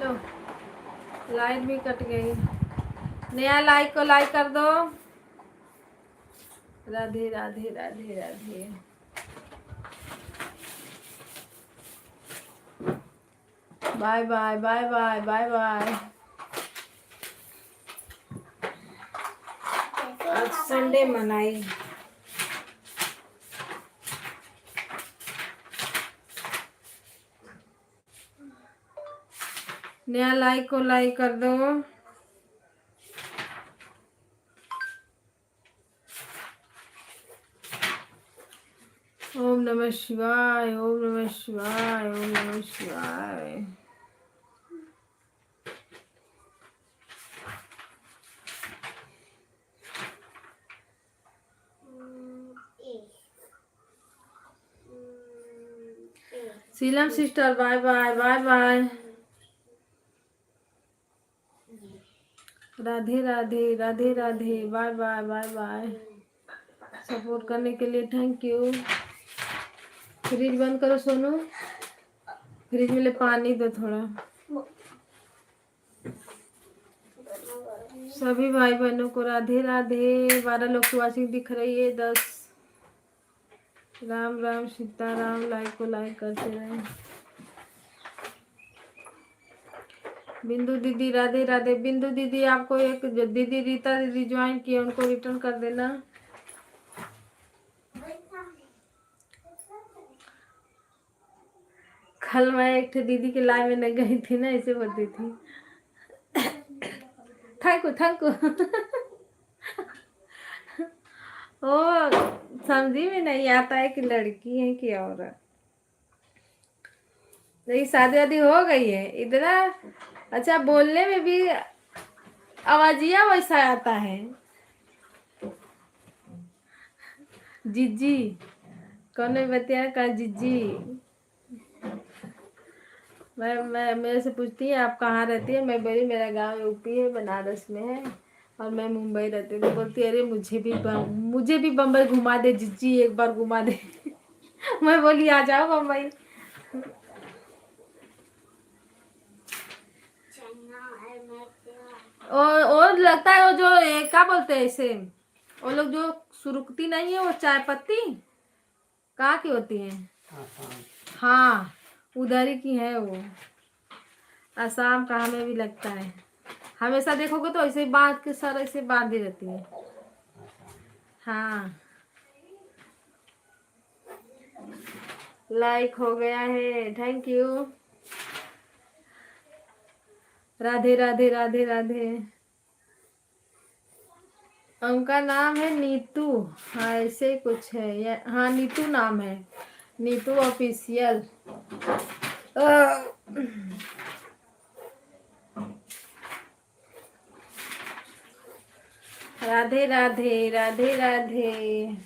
लो लाइट भी कट गई। नया लाइक को लाइक कर दो। Radhe Radhe Radhe Radhe. Bye bye bye bye bye bye. आज संडे मनाई। नया लाइक को लाइक कर दो। ओम नमः शिवाय ओम नमः शिवाय ओम नमः शिवाय। Sheelam sister bye bye bye bye. Radhe Radhe Radhe Radhe bye bye bye bye. Support करने के लिए थैंक यू। फ्रिज बंद करो सोनू, फ्रिज में ले पानी दो थोड़ा। सभी भाई बहनों को राधे राधे। 12 लोग की वाचिंग दिख रही है, 10। राम राम सीताराम। लाइक को लाइक करते रहे। बिंदु दीदी राधे राधे। बिंदु दीदी आपको एक जो दीदी रीता दीदी ज्वाइन किए उनको रिटर्न कर देना। कल मैं एक दीदी के लाइव में नहीं गई थी ना, ऐसे बोलती थी। थैंक यू ओ समझी में नहीं आता है कि लड़की है कि औरत। नहीं शादी वादी हो गई है इतना। अच्छा बोलने में भी आवाजिया वैसा आता है। जीजी कौन बताया का जीजी। मैं मेरे से पूछती है आप कहाँ रहती है, मैं बोली मेरा गांव यूपी है, बनारस में है, और मैं मुंबई रहती हूँ। तो बोलती है अरे मुझे भी बम्बई घुमा दे जीजी, एक बार घुमा दे। मैं बोली आ जाओ बम्बई। और लगता है वो जो क्या बोलते हैं इसे, वो लोग जो सुरुकती नहीं है वो चाय पत्ती कहाँ की होती है। हाँ उधर ही की है वो। असम का हमें भी लगता है। हमेशा देखोगे तो ऐसे ही बांध के सर ऐसे बांधी रहती है। हाँ लाइक हो गया है, थैंक यू। राधे राधे राधे राधे। उनका नाम है नीतू। हाँ ऐसे ही कुछ है हाँ नीतू नाम है। नीतू ऑफिशियल। राधे राधे राधे राधे।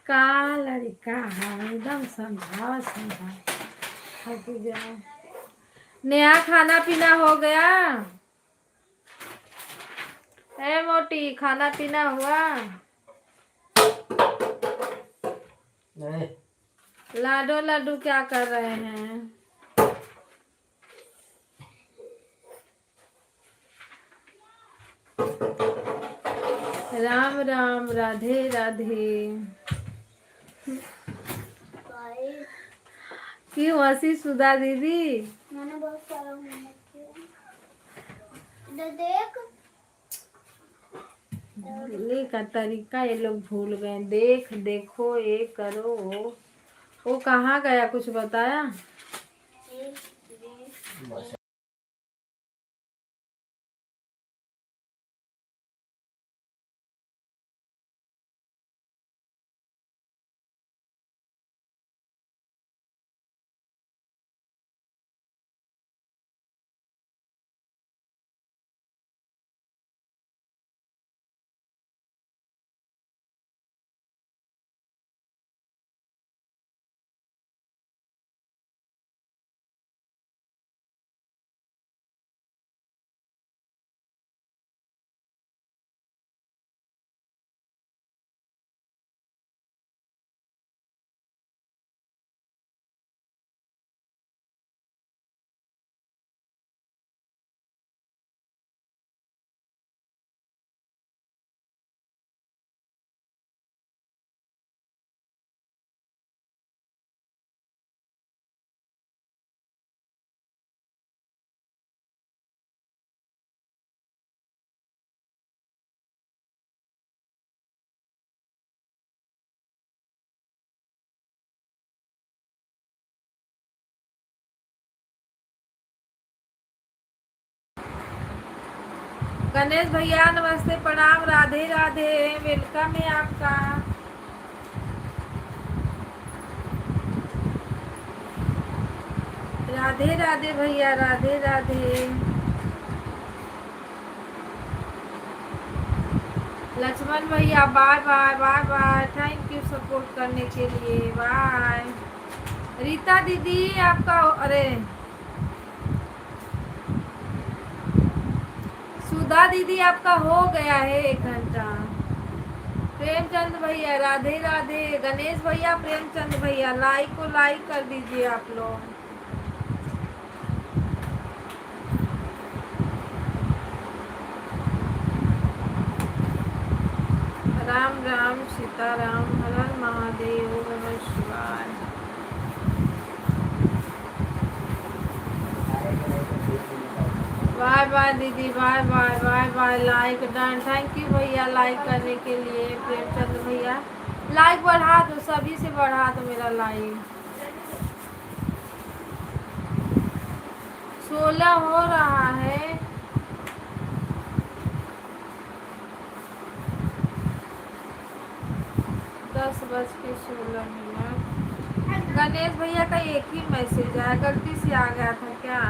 का लड़का है एकदम समझाओ थक जाओ। नया खाना पीना हो गया? ए मोटी खाना पीना हुआ? नहीं। लाडो लाडू क्या कर रहे हैं? राम राम राधे राधे। गाइस क्यों हंसी सुधा दीदी? मैंने बहुत सारा मेहनत किया। इधर देख। बोलने का तरीका ये लोग भूल गए। देख देखो ये करो। वो कहाँ गया कुछ बताया? बस। गणेश भैया नमस्ते प्रणाम राधे राधे। वेलकम है आपका। राधे राधे भैया राधे राधे। लक्ष्मण भैया bye bye bye bye. Thank you support करने के लिए बाय। रीता दीदी आपका अरे सुधा दीदी आपका हो गया है 1 घंटा। प्रेमचंद भैया राधे राधे। गणेश भैया प्रेमचंद भैया लाइक को लाइक कर दीजिए आप लोग। राम राम सीताराम हर हर महादेव नमः शिवाय। बाय बाय दीदी bye bye bye bye. Like done. Thank you भैया लाइक करने के लिए। प्रेमचंद भैया लाइक बढ़ा दो सभी से बढ़ा दो मेरा लाइक। 16 हो रहा है। दस बज के 16 मिनट। गणेश भैया का एक ही मैसेज आया गलती से आ गया था क्या?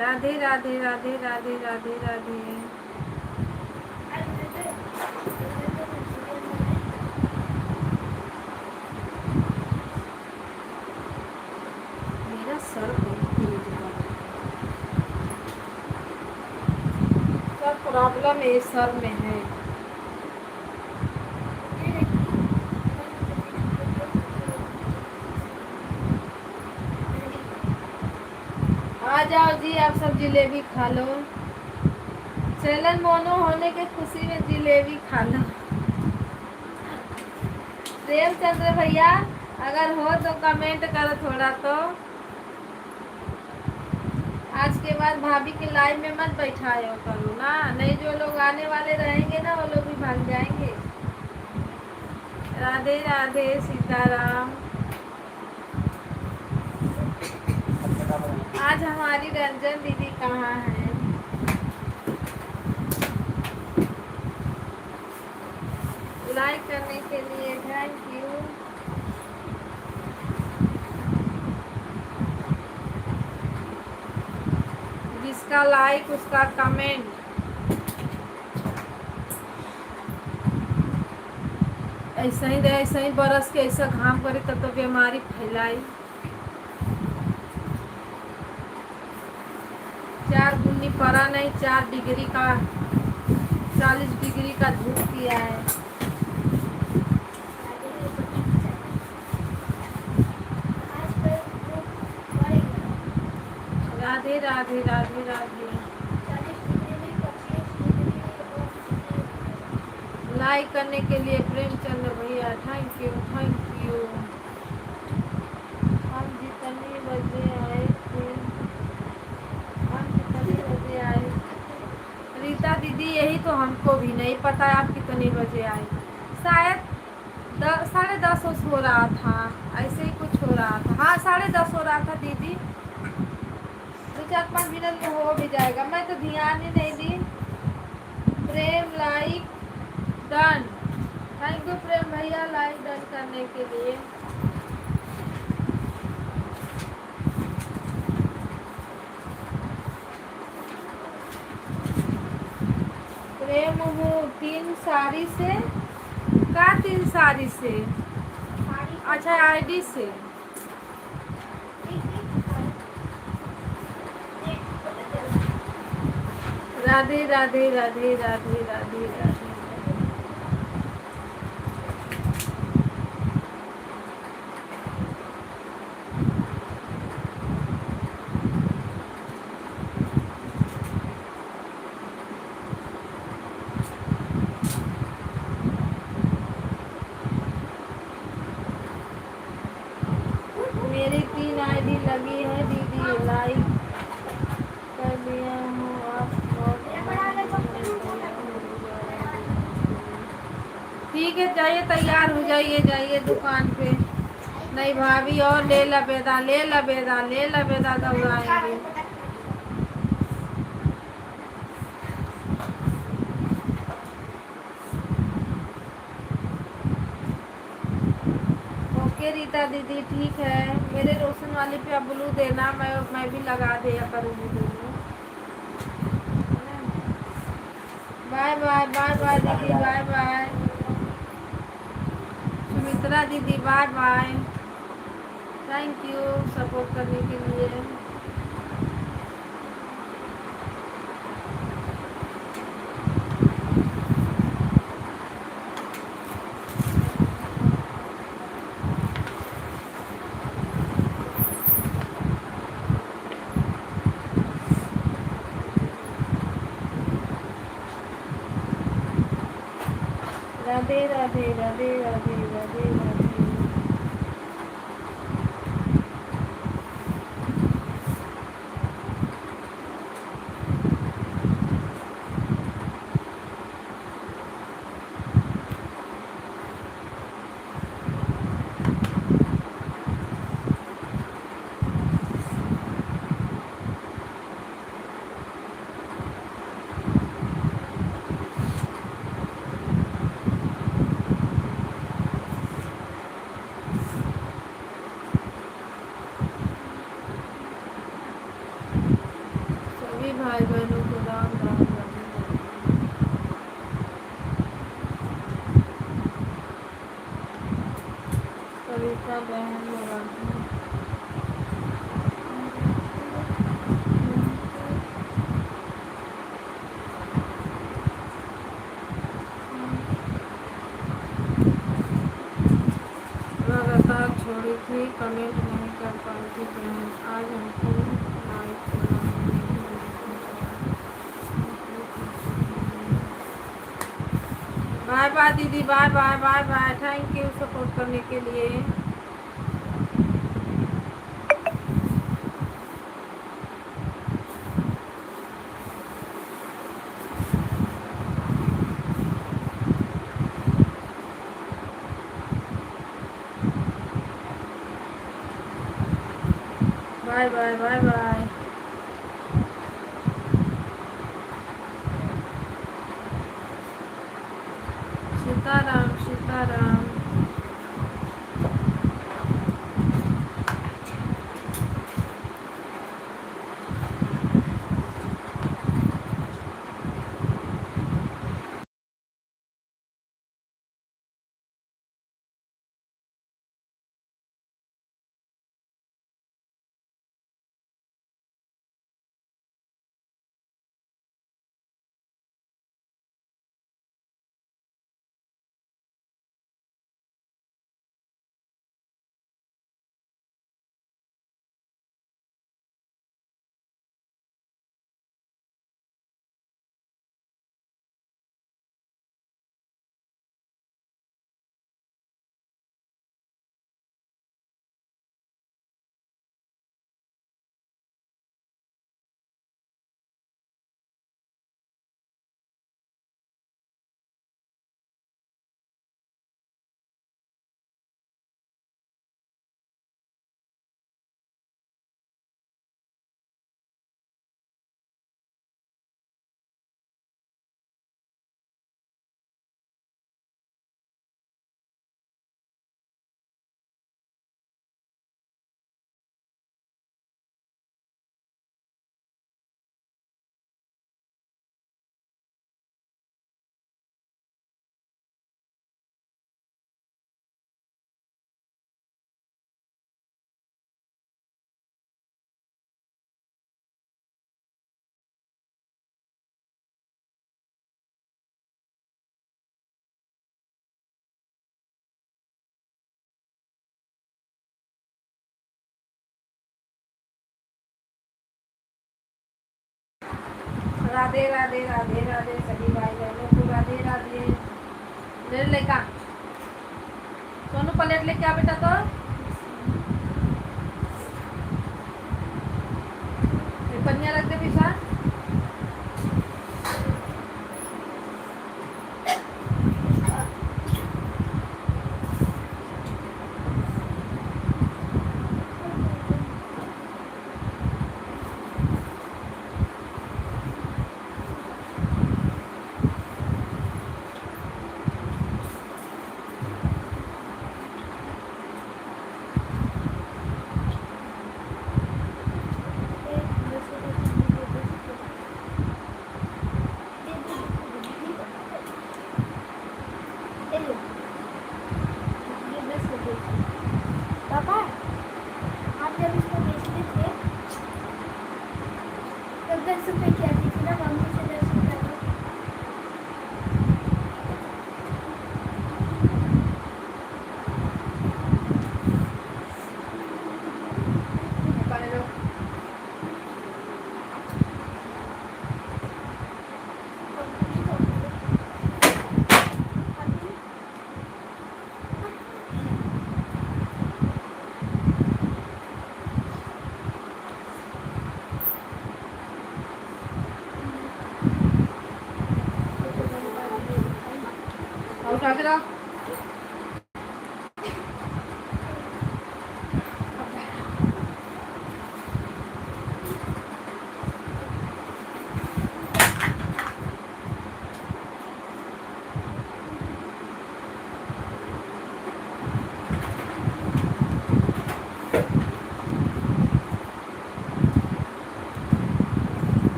राधे राधे राधे राधे राधे राधे। मेरा सर सब प्रॉब्लम है सर में है। आ जाओ जी आप सब जिलेबी खा लो। चैनल मोनो होने के खुशी में जिलेबी खा लो। प्रेमचंद्र भैया अगर हो तो कमेंट करो थोड़ा तो। आज के बाद भाभी के लाइव में मत बैठाए करो ना, नहीं जो लोग आने वाले रहेंगे ना वो लोग भी भाग जाएंगे। राधे राधे सीताराम। आज हमारी रंजन दीदी कहाँ है? लाइक करने के लिए थैंक यू। जिसका लाइक उसका कमेंट। ऐसा ही बरस के ऐसा घाम करे तब तो बीमारी फैलाई। 4 गुनी पड़ा नहीं, 4 डिग्री का 40 डिग्री का धूप किया है। राधे राधे राधे राधे। लाइक करने के लिए प्रेमचंद्र भैया थैंक यू थैंक यू। हम जितने बजे आए थे, हम कितने बजे आए? रीता दीदी यही तो हमको भी नहीं पता है आप कितने बजे आए। शायद 10:30 हो रहा था, ऐसे ही कुछ हो रहा था। हाँ 10:30 हो रहा था दीदी। 2-4-5 मिनट में हो भी जाएगा, मैं तो ध्यान ही नहीं दी। प्रेम लाइक डन, थैंक यू प्रेम भैया लाइक डन करने के लिए। प्रेम हूँ 3 साड़ी से का 3 साड़ी से, अच्छा आईडी से। राधे राधे राधे राधे राधे राधे। मेरी 3 आईडी लगी है दीदी, लाइक कर दिया हूँ आप बहुत। ठीक है जाइए, तैयार हो जाइए, जाइए दुकान पे। नहीं भाभी और ले लबेदा ले लबेदा ले लबेदा दौड़ाएंगे। ओके रीता दीदी ठीक है। मेरे रोशन वाले पे आप ब्लू देना, मैं भी लगा दिया करूँगी दीदी। बाय बाय बाय बाय दीदी, बाय बाय सुमित्रा दीदी, bye bye. Thank you support करने के लिए। राधे राधे राधे राधे राधे राधे। सभी भाई बहनों को राम राम राधे राधे। कविता बहन मराठी। लगातार छोड़ी थी, कमेंट नहीं कर पाई थी बहन, आज हमको लाइक बाय बाय दीदी, bye bye bye bye. Thank you support करने के लिए। Bye bye bye bye. Sitaram Sitaram. Radhe Radhe Radhe Radhe सभी भाई बहनों को राधे राधे। ले लेका सोनू प्लेट लेके आ बेटा। तो ये पन्निया रख दे पीछा। पापा आप जब इसको बेचते थे तब 10 रुपए की आती थी ना, मम्मी से 10 रुपए का। पानी लो। और उठा के लाओ।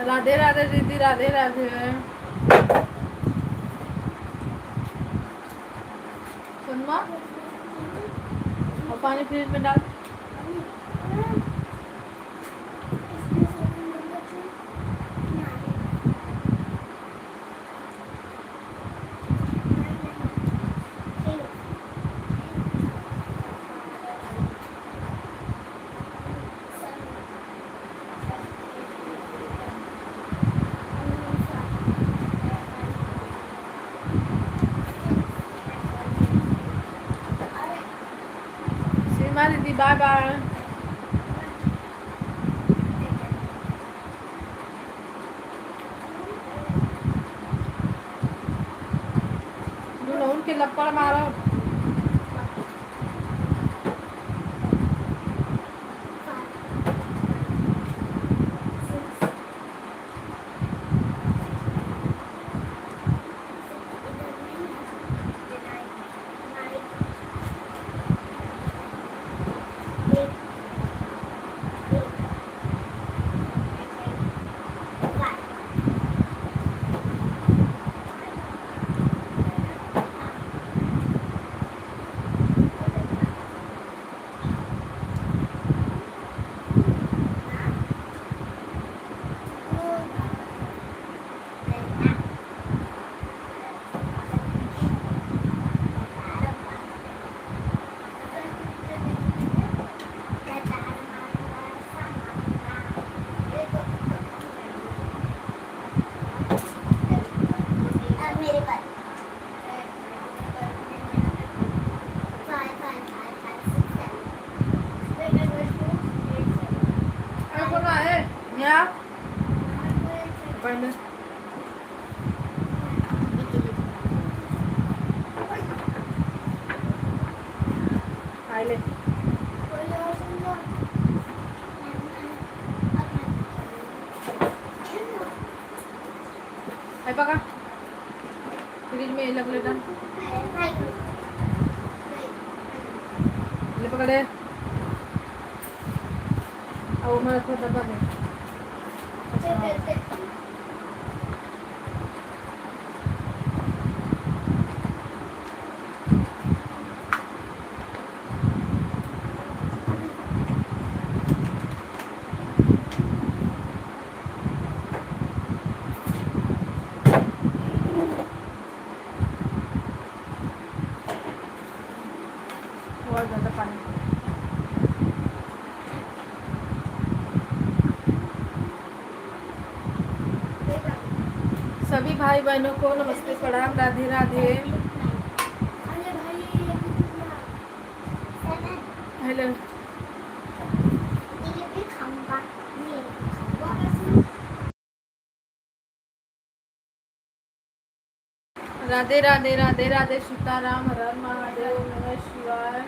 राधे राधे दीदी राधे राधे। सुनमा और पानी फ्रिज में डाल। सीमा दीदी बाय बाय। उनके लपड़ मारो। पका फ्रिज में लग लेटा ले पकड़े अब हमारा थोड़ा डब्बा है और ज़्यादा पानी सभी भाई बहनों को नमस्ते प्रणाम राधे राधे हेलो राधे राधे राधे राधे सीताराम हर हर महादेव नमः शिवाय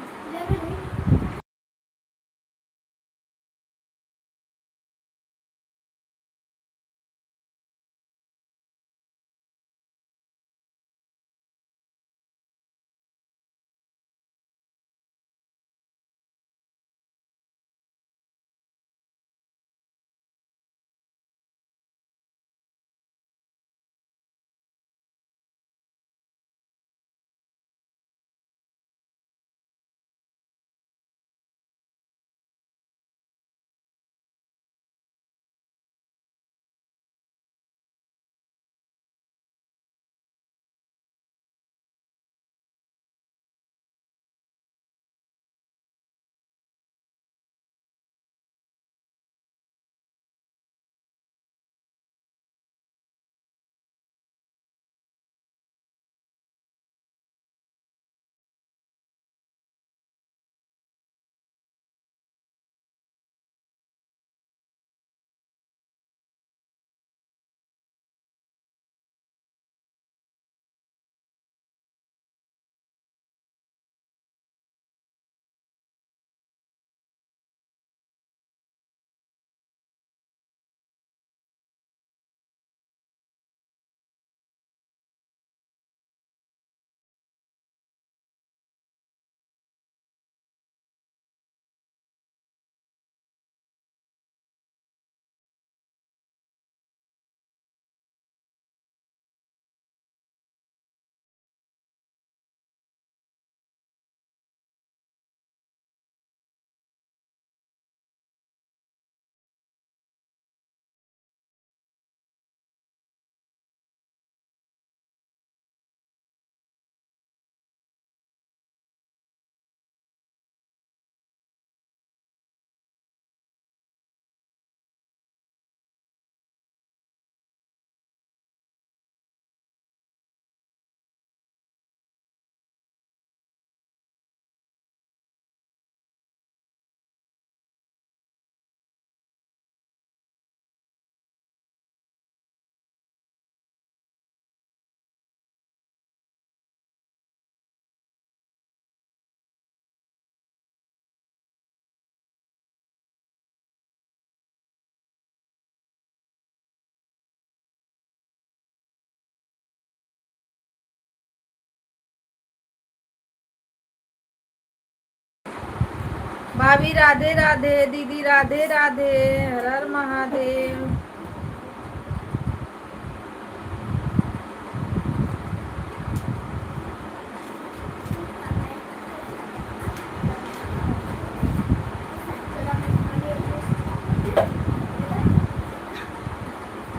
भाभी राधे राधे दीदी राधे राधे हर हर महादेव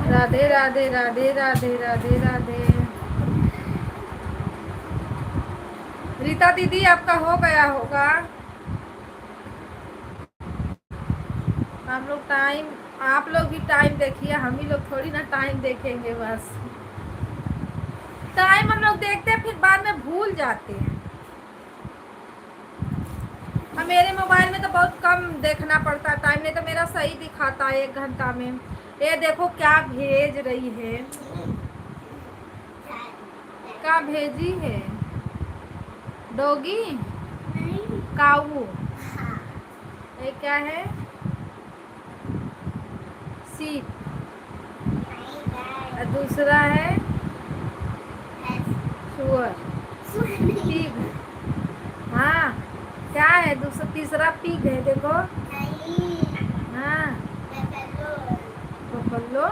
राधे राधे राधे राधे राधे राधे रीता दीदी आपका हो गया होगा हम लोग टाइम आप लोग भी टाइम देखिए हम ही लोग थोड़ी ना टाइम देखेंगे बस टाइम हम लोग देखते हैं फिर बाद में भूल जाते हैं अब मेरे मोबाइल में तो बहुत कम देखना पड़ता है टाइम नहीं तो मेरा सही दिखाता है 1 घंटा में ये देखो क्या भेज रही है क्या भेजी है डॉगी काऊ ये क्या है सीप दूसरा है पी गए देखो। नहीं हाँ बेबेलो बफलो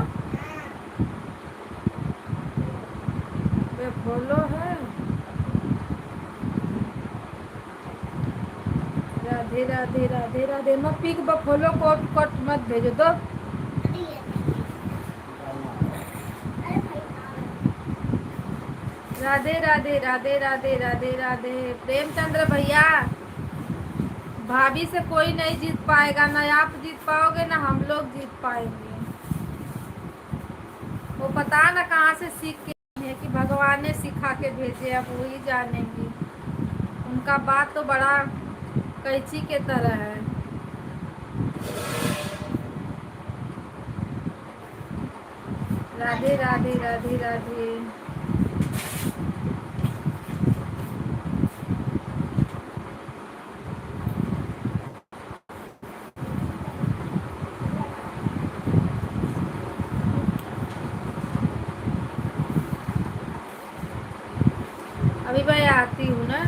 बफलो है। राधे राधे राधे राधे। मैं पिक बफलो को कट मत भेजो तो। अरे ये डालना है। अरे भाई राधे राधे राधे राधे राधे राधे। प्रेमचंद्र भैया, भाभी से कोई नहीं जीत पाएगा, ना आप जीत पाओगे ना हम लोग जीत पाएंगे। वो पता ना कहाँ से सीख के आई है, कि भगवान ने सिखा के भेजे, अब वही जानेंगी। उनका बात तो बड़ा कैंची के तरह है। राधे राधे राधे राधे। अभी मैं आती हूँ ना।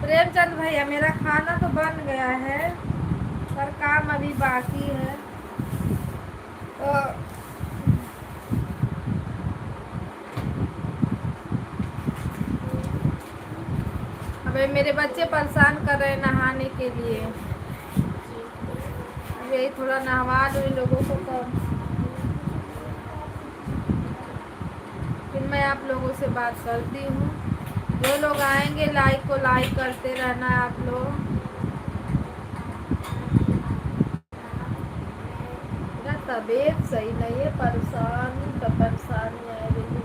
प्रेमचंद भैया, मेरा खाना तो बन गया है, पर काम अभी बाकी है। तो अबे मेरे बच्चे परेशान कर रहे हैं नहाने के लिए। अब यही थोड़ा नहवा दो इन लोगों को, तो फिर मैं आप लोगों से बात करती हूँ। जो लोग आएंगे लाइक को लाइक करते रहना है आप लोग। मेरा तबीयत सही नहीं है, परेशानी आ रही है।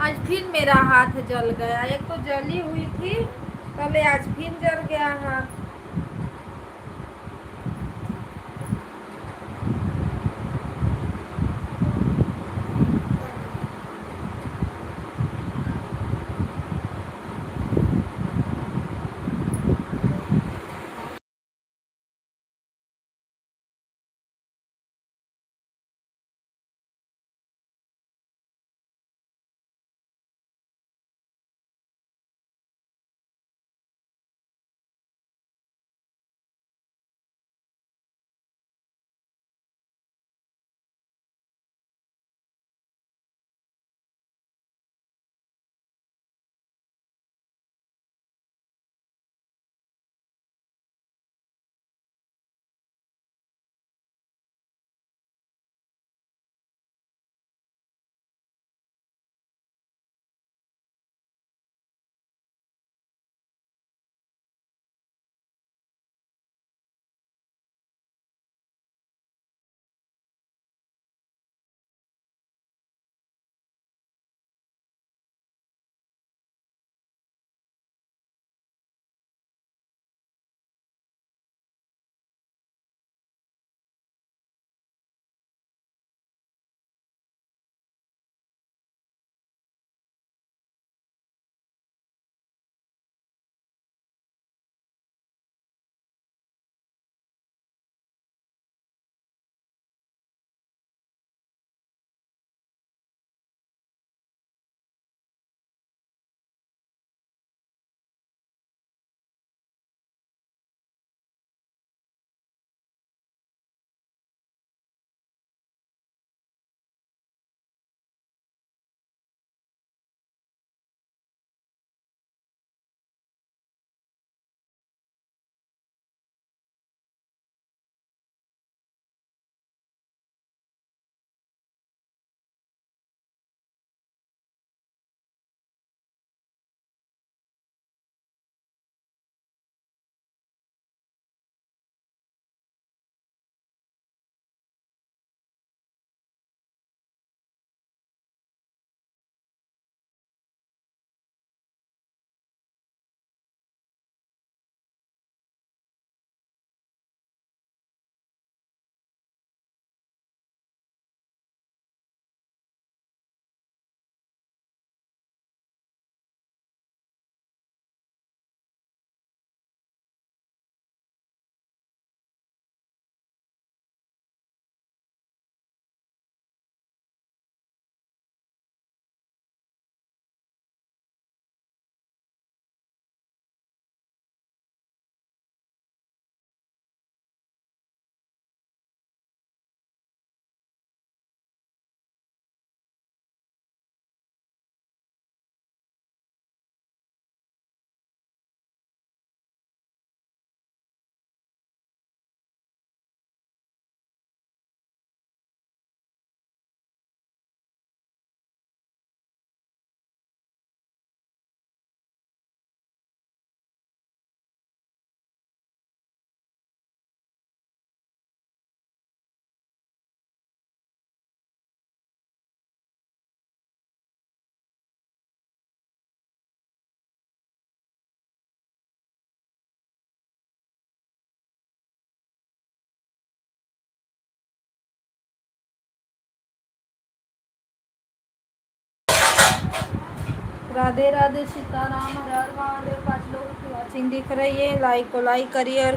आज फिर मेरा हाथ जल गया, एक तो जली हुई थी पहले, आज फिर जल गया हाथ। राधे राधे सीताराम हर हर महादेव। 5 लोगों की वॉचिंग दिख रही है, लाइक को लाइक करिए और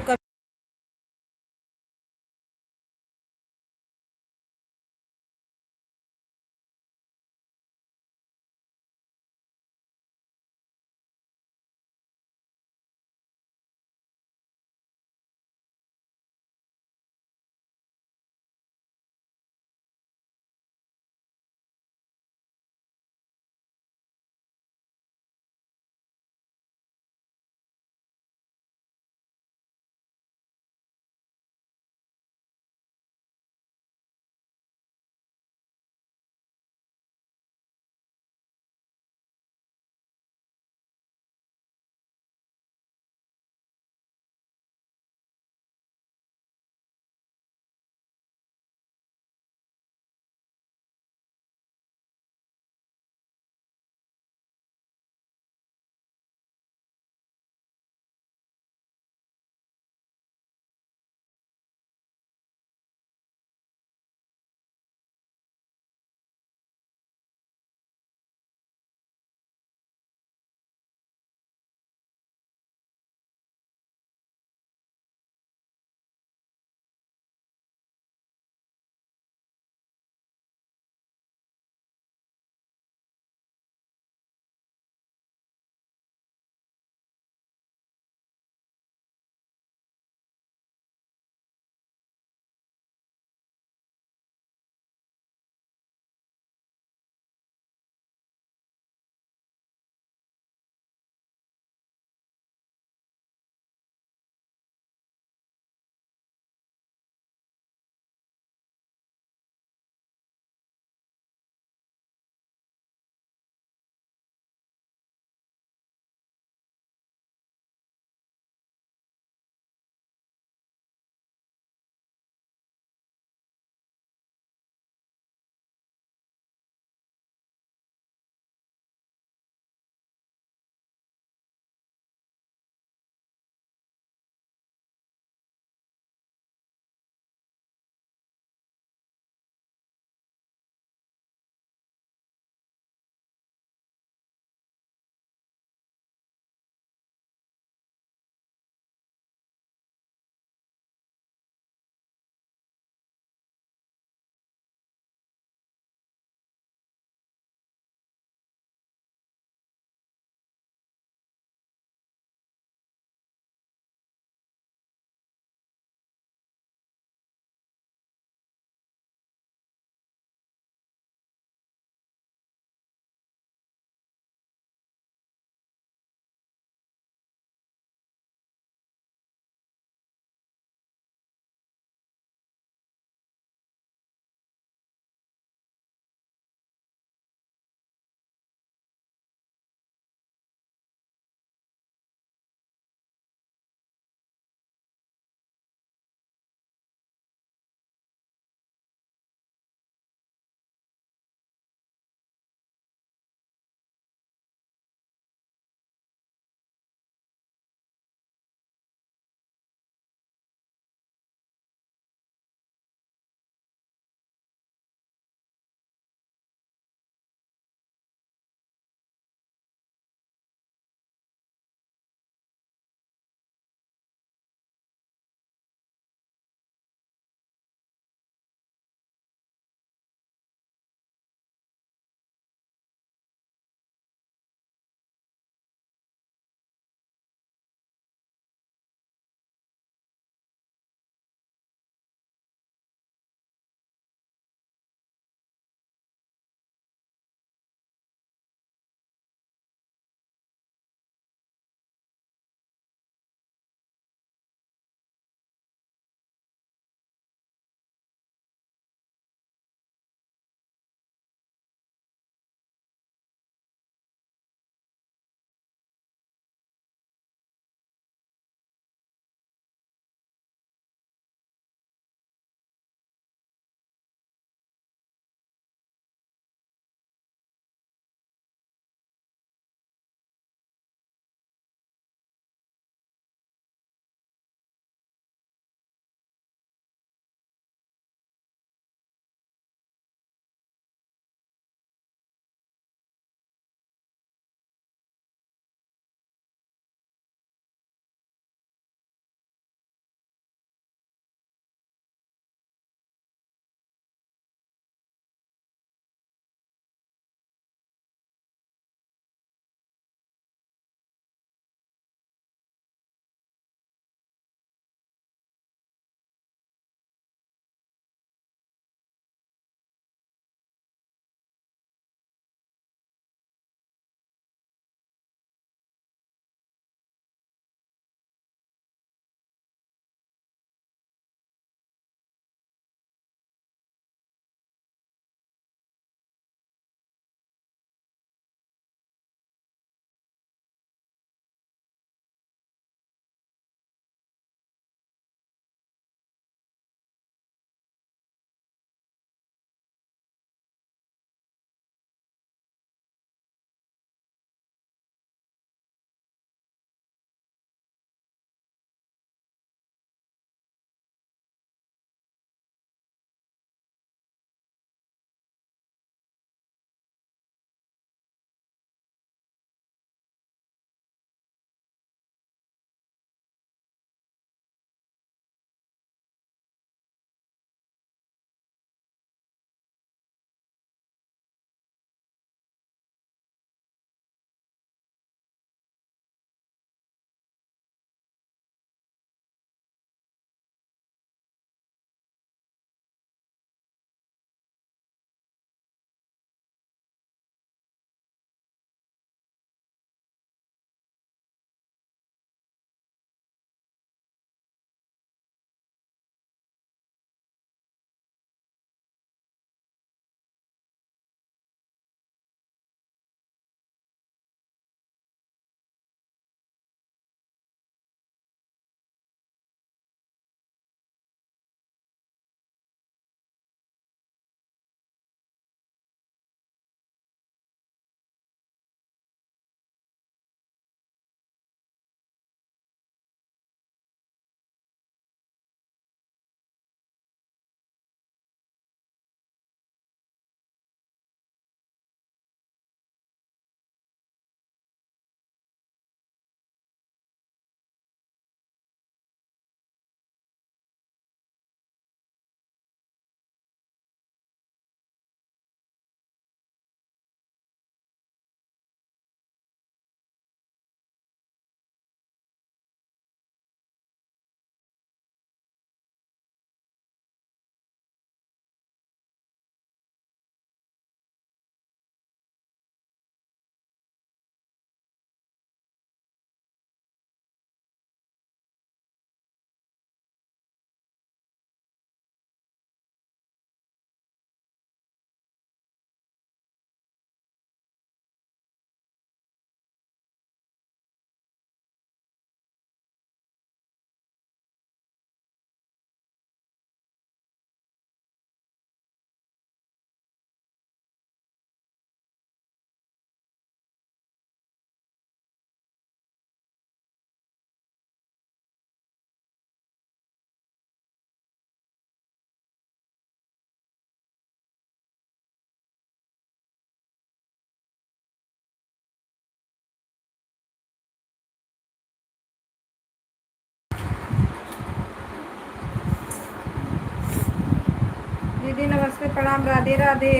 दीदी नमस्ते प्रणाम राधे राधे।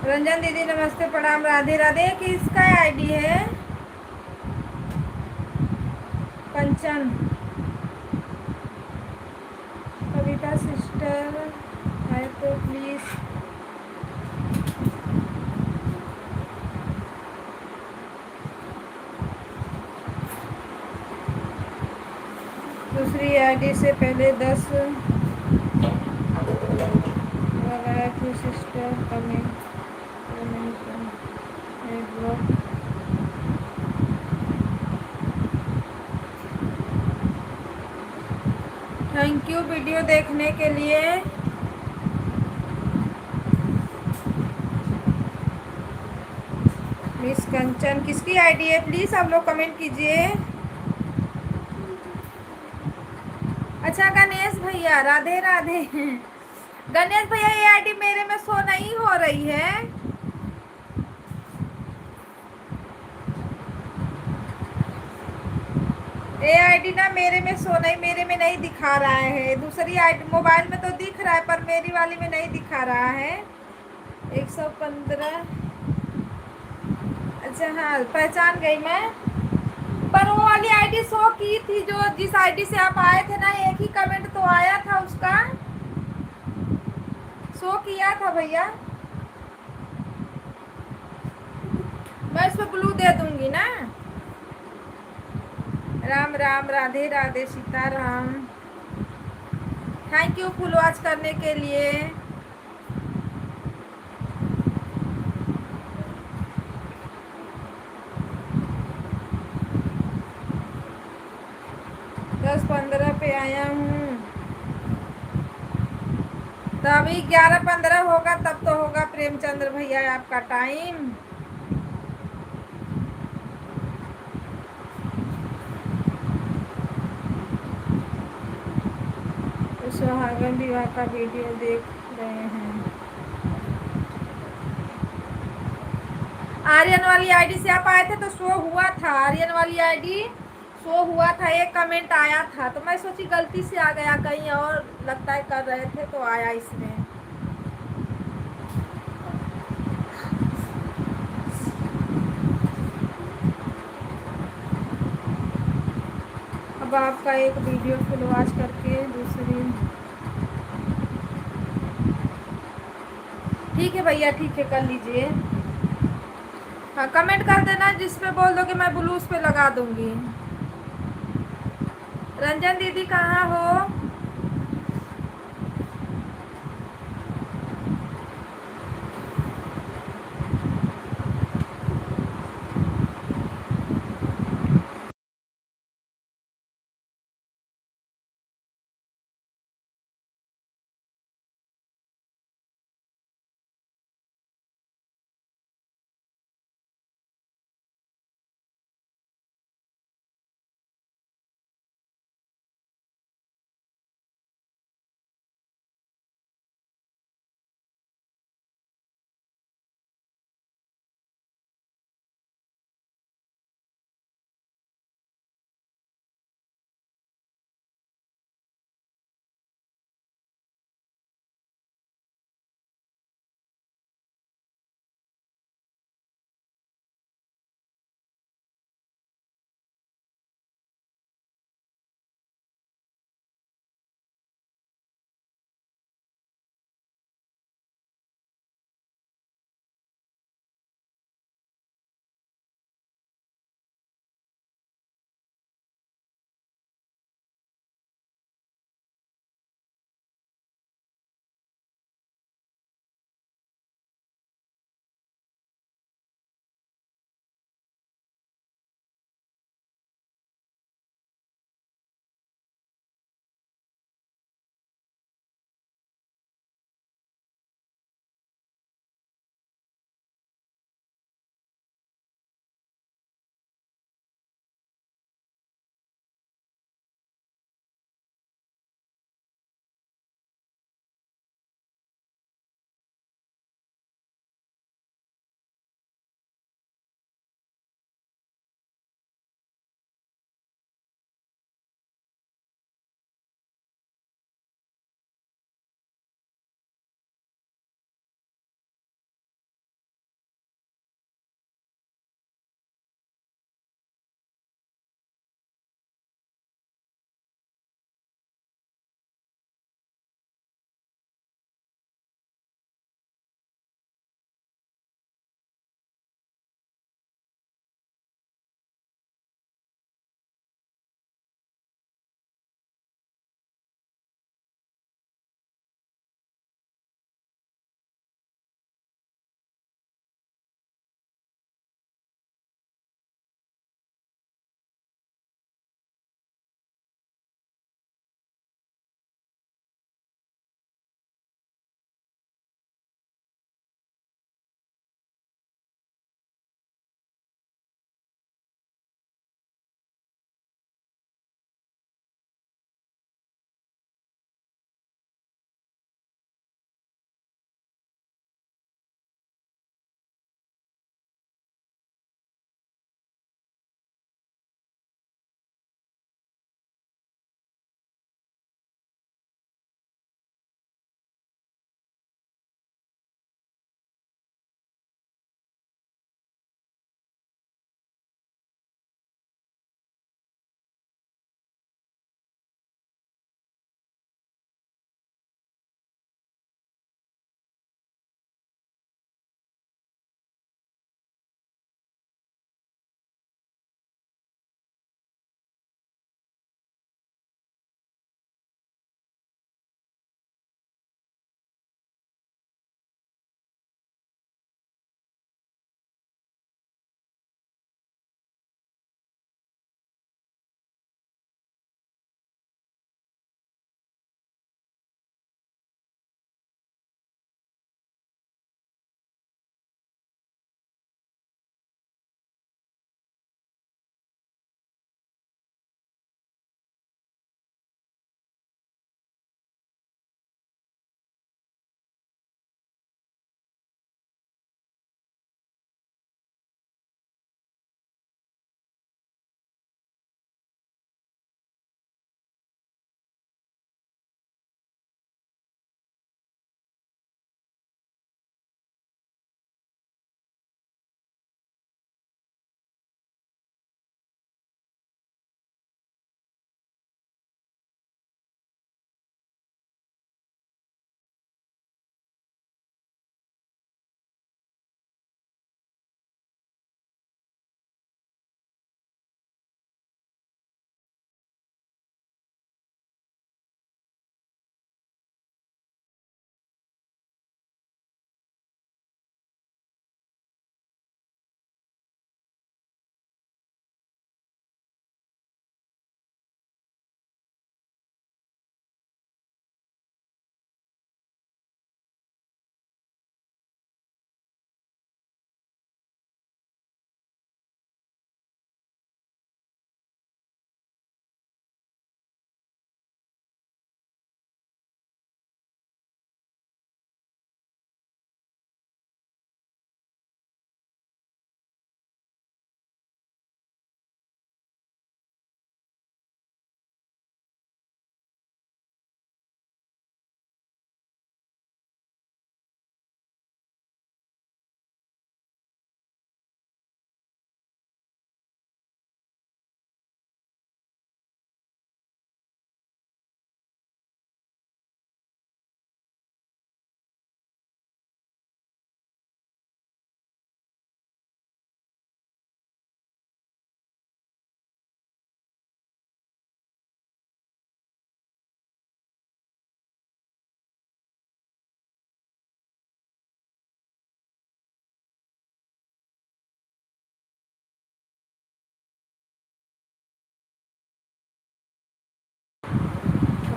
रंजन दीदी नमस्ते प्रणाम राधे राधे। किसका आईडी है? कंचन, कविता सिस्टर है तो प्लीज। दूसरी आईडी से पहले 10 लगाया थी sister comment. Thank you video देखने के लिए। मिस कंचन किसकी आईडी है प्लीज आप लोग कमेंट कीजिए। अच्छा गणेश भैया राधे राधे। गणेश भैया ये आईडी मेरे में शो नहीं हो रही है। ये आईडी ना मेरे में शो नहीं, मेरे में नहीं दिखा रहा है। दूसरी आईडी मोबाइल में तो दिख रहा है पर मेरी वाली में नहीं दिखा रहा है। 115। अच्छा हाँ पहचान गई मैं। पर वो वाली आईडी शो की थी जो जिस आईडी से आप आए थे ना, एक ही कमेंट तो आया था उसका, शो किया था भैया। मैं इस पे ब्लू दे दूंगी ना। Ram Ram Radhe Radhe Sitaram. Thank you full watch करने के लिए। दस 15 पे आया हूँ तो अभी 11-15 होगा तब तो होगा प्रेमचंद्र भैया आपका टाइम। तो सुहागन विवाह का वीडियो देख रहे हैं। आर्यन वाली आईडी से आप आए थे तो शो हुआ था। आर्यन वाली आईडी शो हुआ था, एक कमेंट आया था तो मैं सोची गलती से आ गया कहीं और, लगता है कर रहे थे तो आया इसमें। अब आपका एक वीडियो फुल वॉच करके दूसरी। ठीक है भैया ठीक है कर लीजिए। हाँ कमेंट कर देना जिस पे बोल दो कि मैं ब्लू उस पे लगा दूंगी। रंजन दीदी कहाँ हो?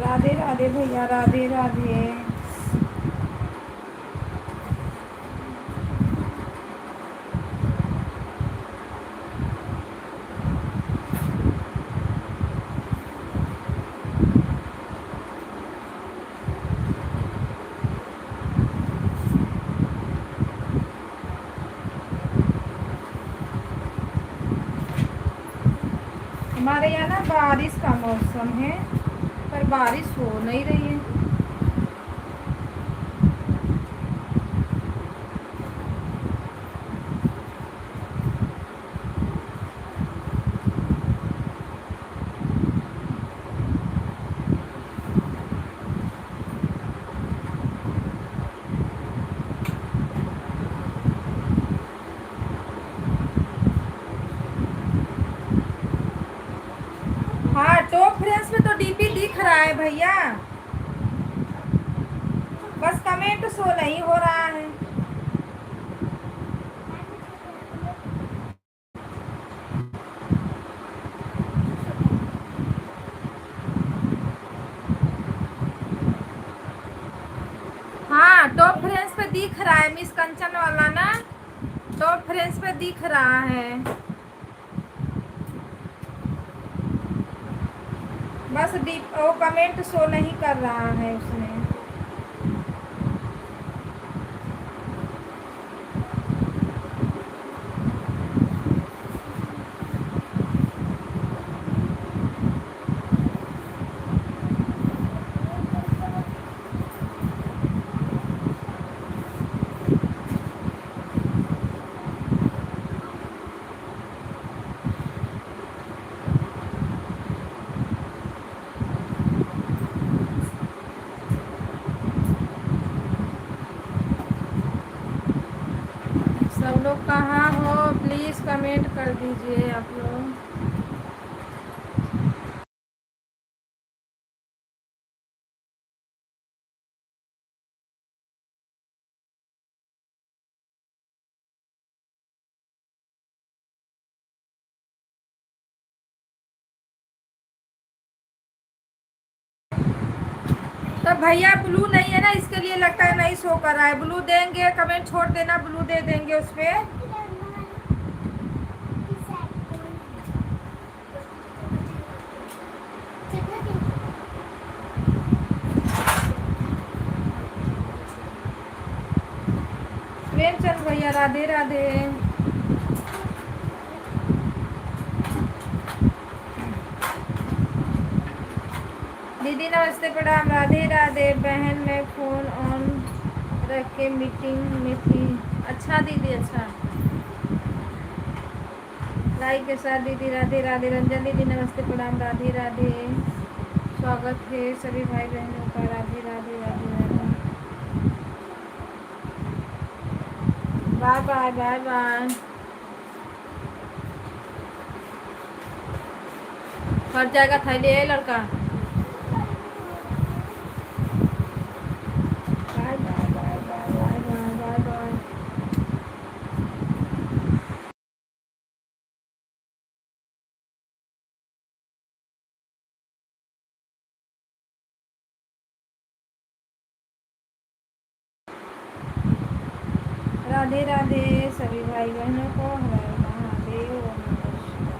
राधे राधे भैया, राधे राधे। हमारे यहाँ ना बारिश का मौसम है, पर बारिश हो नहीं रही है। हाँ, टॉप फ्रेंड्स में तो डीपी दिख रहा है भैया, बस कमेंट शो नहीं हो रहा है। हाँ, टॉप फ्रेंड्स पे दिख रहा है, मिस कंचन वाला ना टॉप फ्रेंड्स पे दिख रहा है, बस वो कमेंट शो नहीं कर रहा है उसमें। सब लोग कहाँ हो, प्लीज़ कमेंट कर दीजिए आप लोग। तो भैया ब्लू नहीं है ना, इसके लिए लगता है नहीं शो कर रहा है। ब्लू देंगे, कमेंट छोड़ देना, ब्लू दे देंगे उस पर। प्रेमचंद भैया, राधे राधे। दीदी नमस्ते, प्रणाम, राधे राधे। बहन मैं फ़ोन ऑन रख के मीटिंग में थी। अच्छा दीदी, अच्छा। लाइक के साथ दीदी, राधे राधे। रंजन दीदी नमस्ते, प्रणाम, राधे राधे। स्वागत है सभी भाई बहनों का, Radhe Radhe Radhe Radhe. Bye bye bye bye. फट जाएगा थैली है लड़का। Bye bye bye bye bye bye bye bye. Radhe Radhe सभी भाई बहनों को, हमारे महादेव नमस्कार।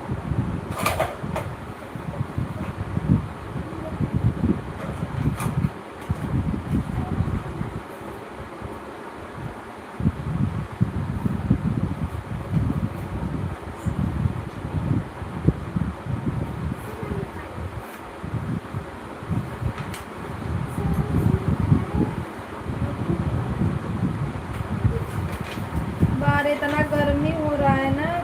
बाहर इतना गर्मी हो रहा है ना,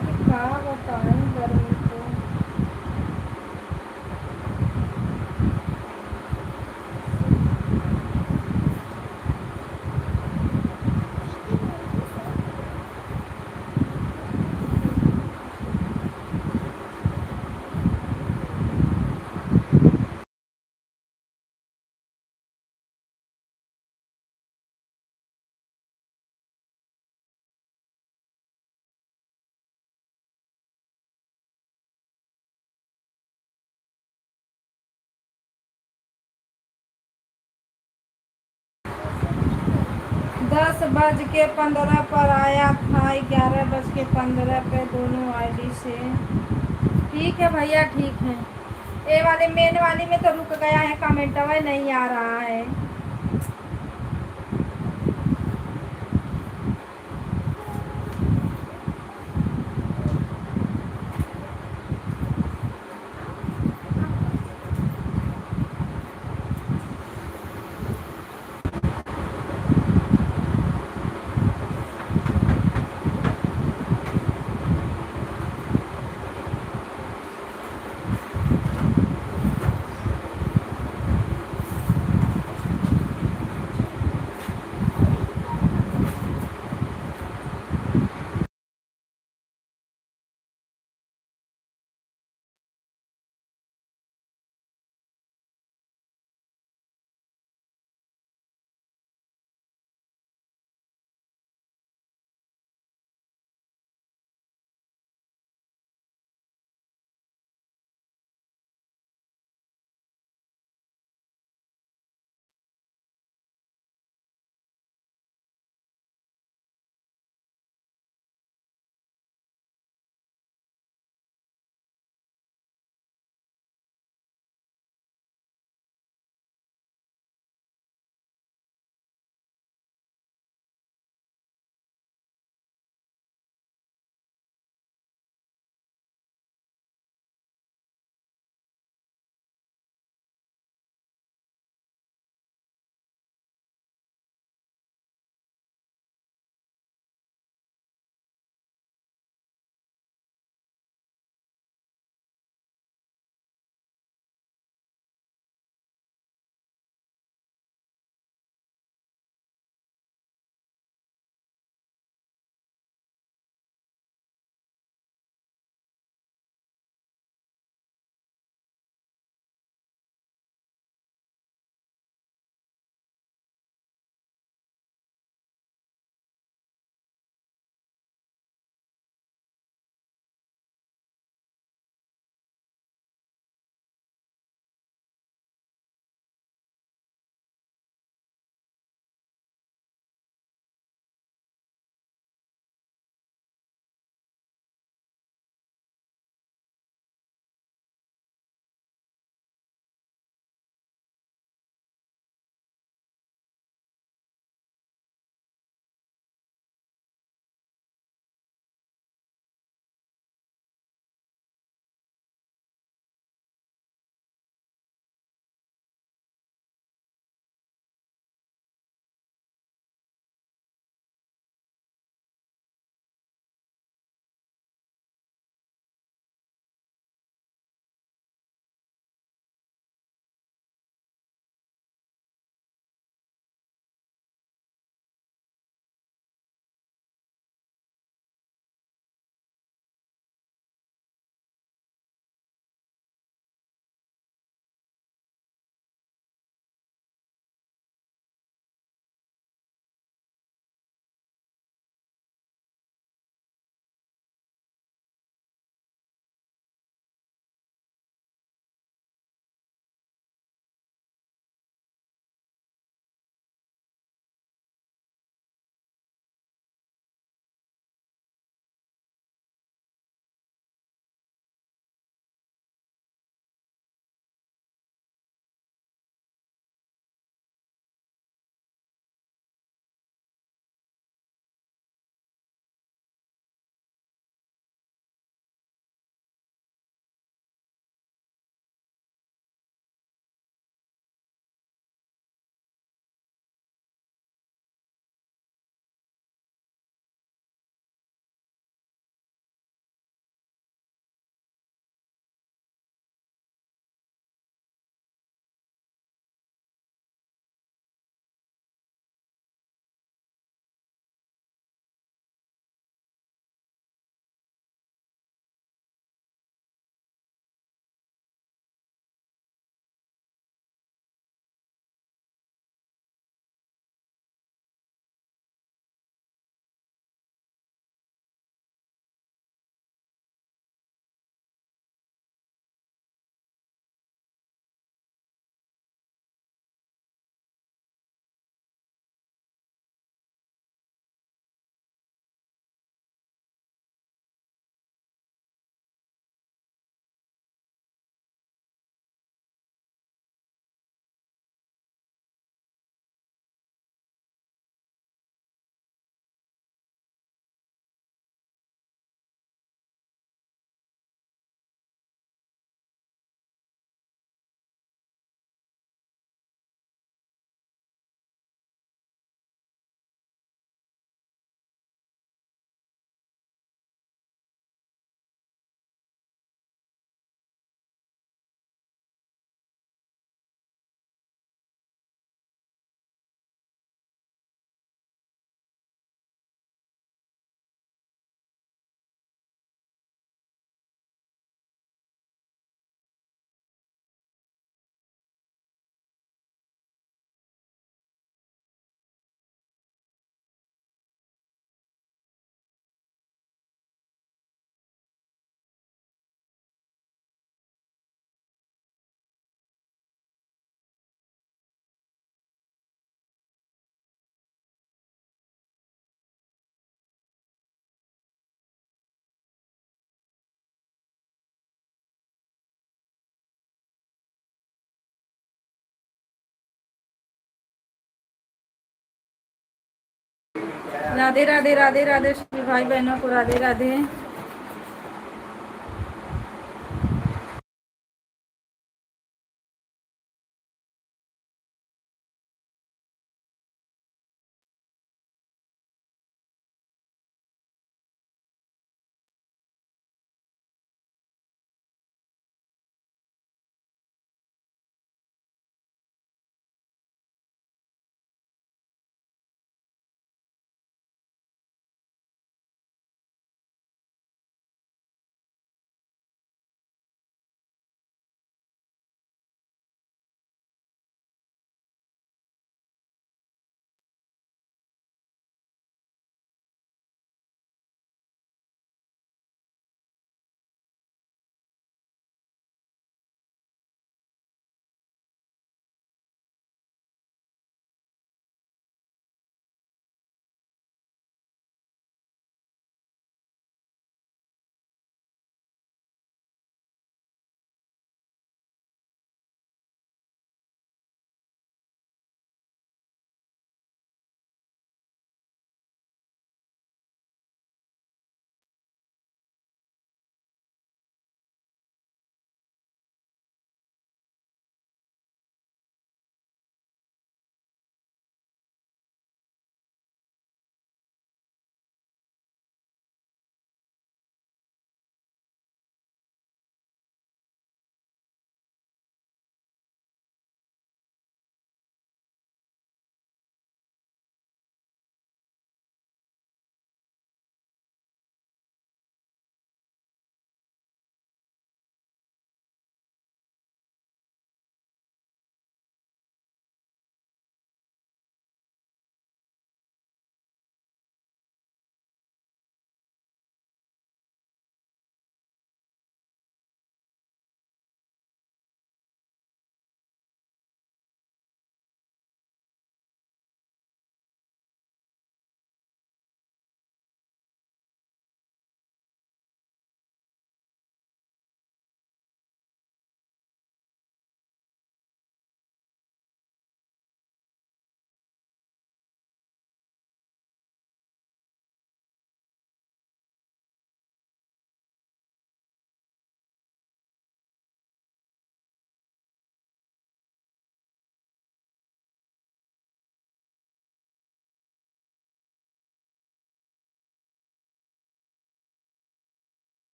10:15 पर आया था, 11:15 पे दोनों आईडी से। ठीक है भैया, ठीक है। ए वाले मेन वाली में तो रुक गया है, कमेंट नहीं आ रहा है। राधे राधे राधे राधे सभी भाई बहनों को राधे राधे।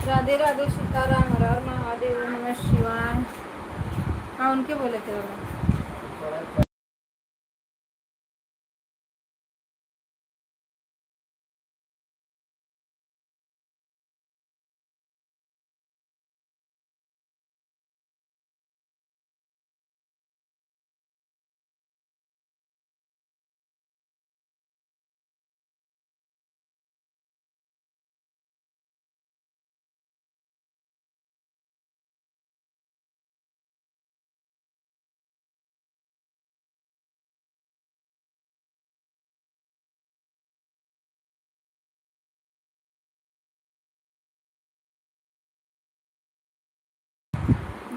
राधे राधे सीताराम हर हर महादेव नमः शिवाय। हाँ उनके बोले थे वो।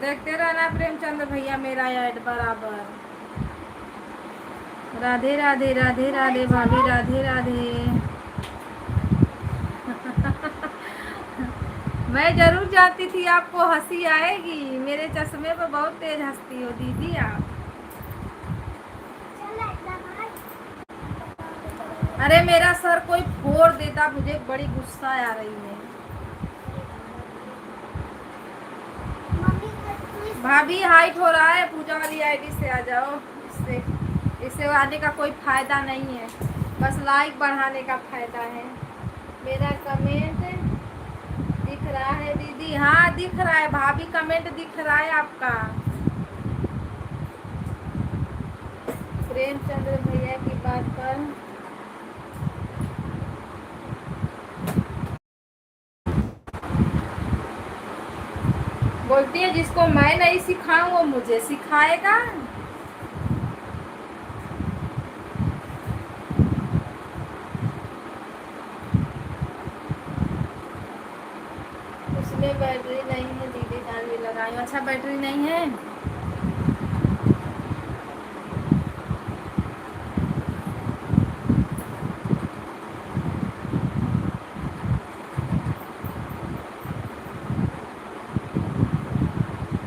देखते रहना प्रेमचंद भैया मेरा ऐड बराबर। राधे राधे राधे राधे भाभी राधे राधे। मैं जरूर जानती थी आपको हंसी आएगी, मेरे चश्मे पे बहुत तेज हंसती हो दीदी आप। अरे मेरा सर कोई फोड़ देता, मुझे बड़ी गुस्सा आ रही है। भाभी हाइट हो रहा है, पूजा वाली आईडी से आ जाओ। इससे आने का कोई फायदा नहीं है, बस लाइक बढ़ाने का फायदा है। मेरा कमेंट दिख रहा है दीदी? हाँ दिख रहा है भाभी, कमेंट दिख रहा है आपका। प्रेमचंद्र भैया की बात पर बोलती है जिसको मैं नहीं सिखाऊं वो मुझे सिखाएगा। गाड़ी में अच्छा बैटरी नहीं है।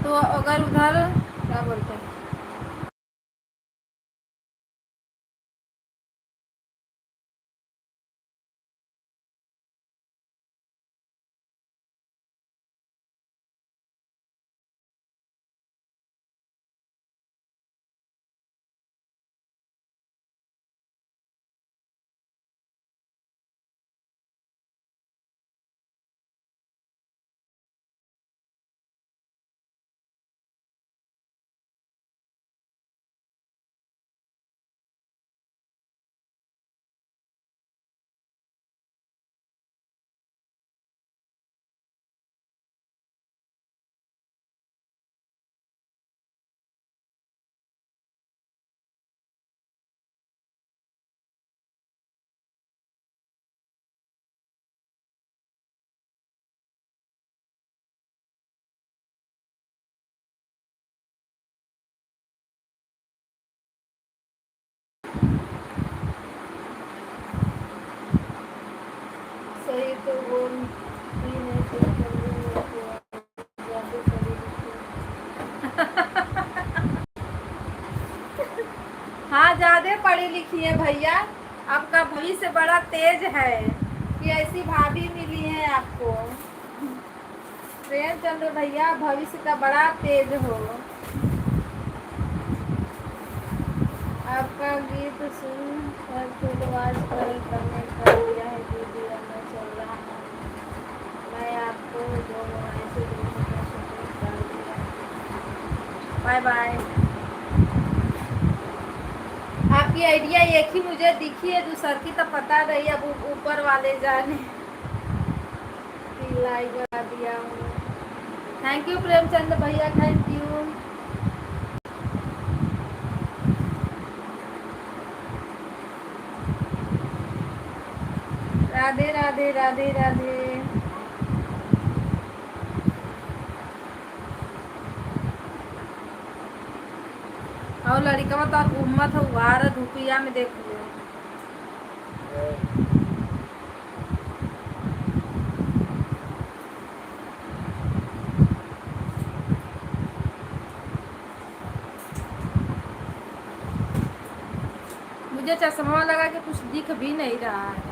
तो अगर उधर क्या बोलते हैं, सही तो वो ही नहीं थे, जादू करी हाँ ज्यादा पढ़ी लिखी है भैया, आपका भविष्य बड़ा तेज है कि ऐसी भाभी मिली है आपको। प्रेमचंद्र भैया भविष्य का बड़ा तेज हो। आपका गीत सुन कर फुलवाज करने का दिया है दीदी, अब मैं चल रहा हूँ। मैं आपको 2 मोबाइल से देखने का शुरू कर दिया। Bye bye. आपकी आइडिया एक ही मुझे दिखी है, दूसर की तो पता नहीं, अब ऊपर वाले जाने। लाइक लगा दिया हूँ। थैंक यू प्रेमचंद भैया, थैंक यू। राधे राधे राधे राधे। और लड़का तो घूमत हो वार धुपिया में देख लियो। मुझे चश्मा लगा के कुछ दिख भी नहीं रहा है।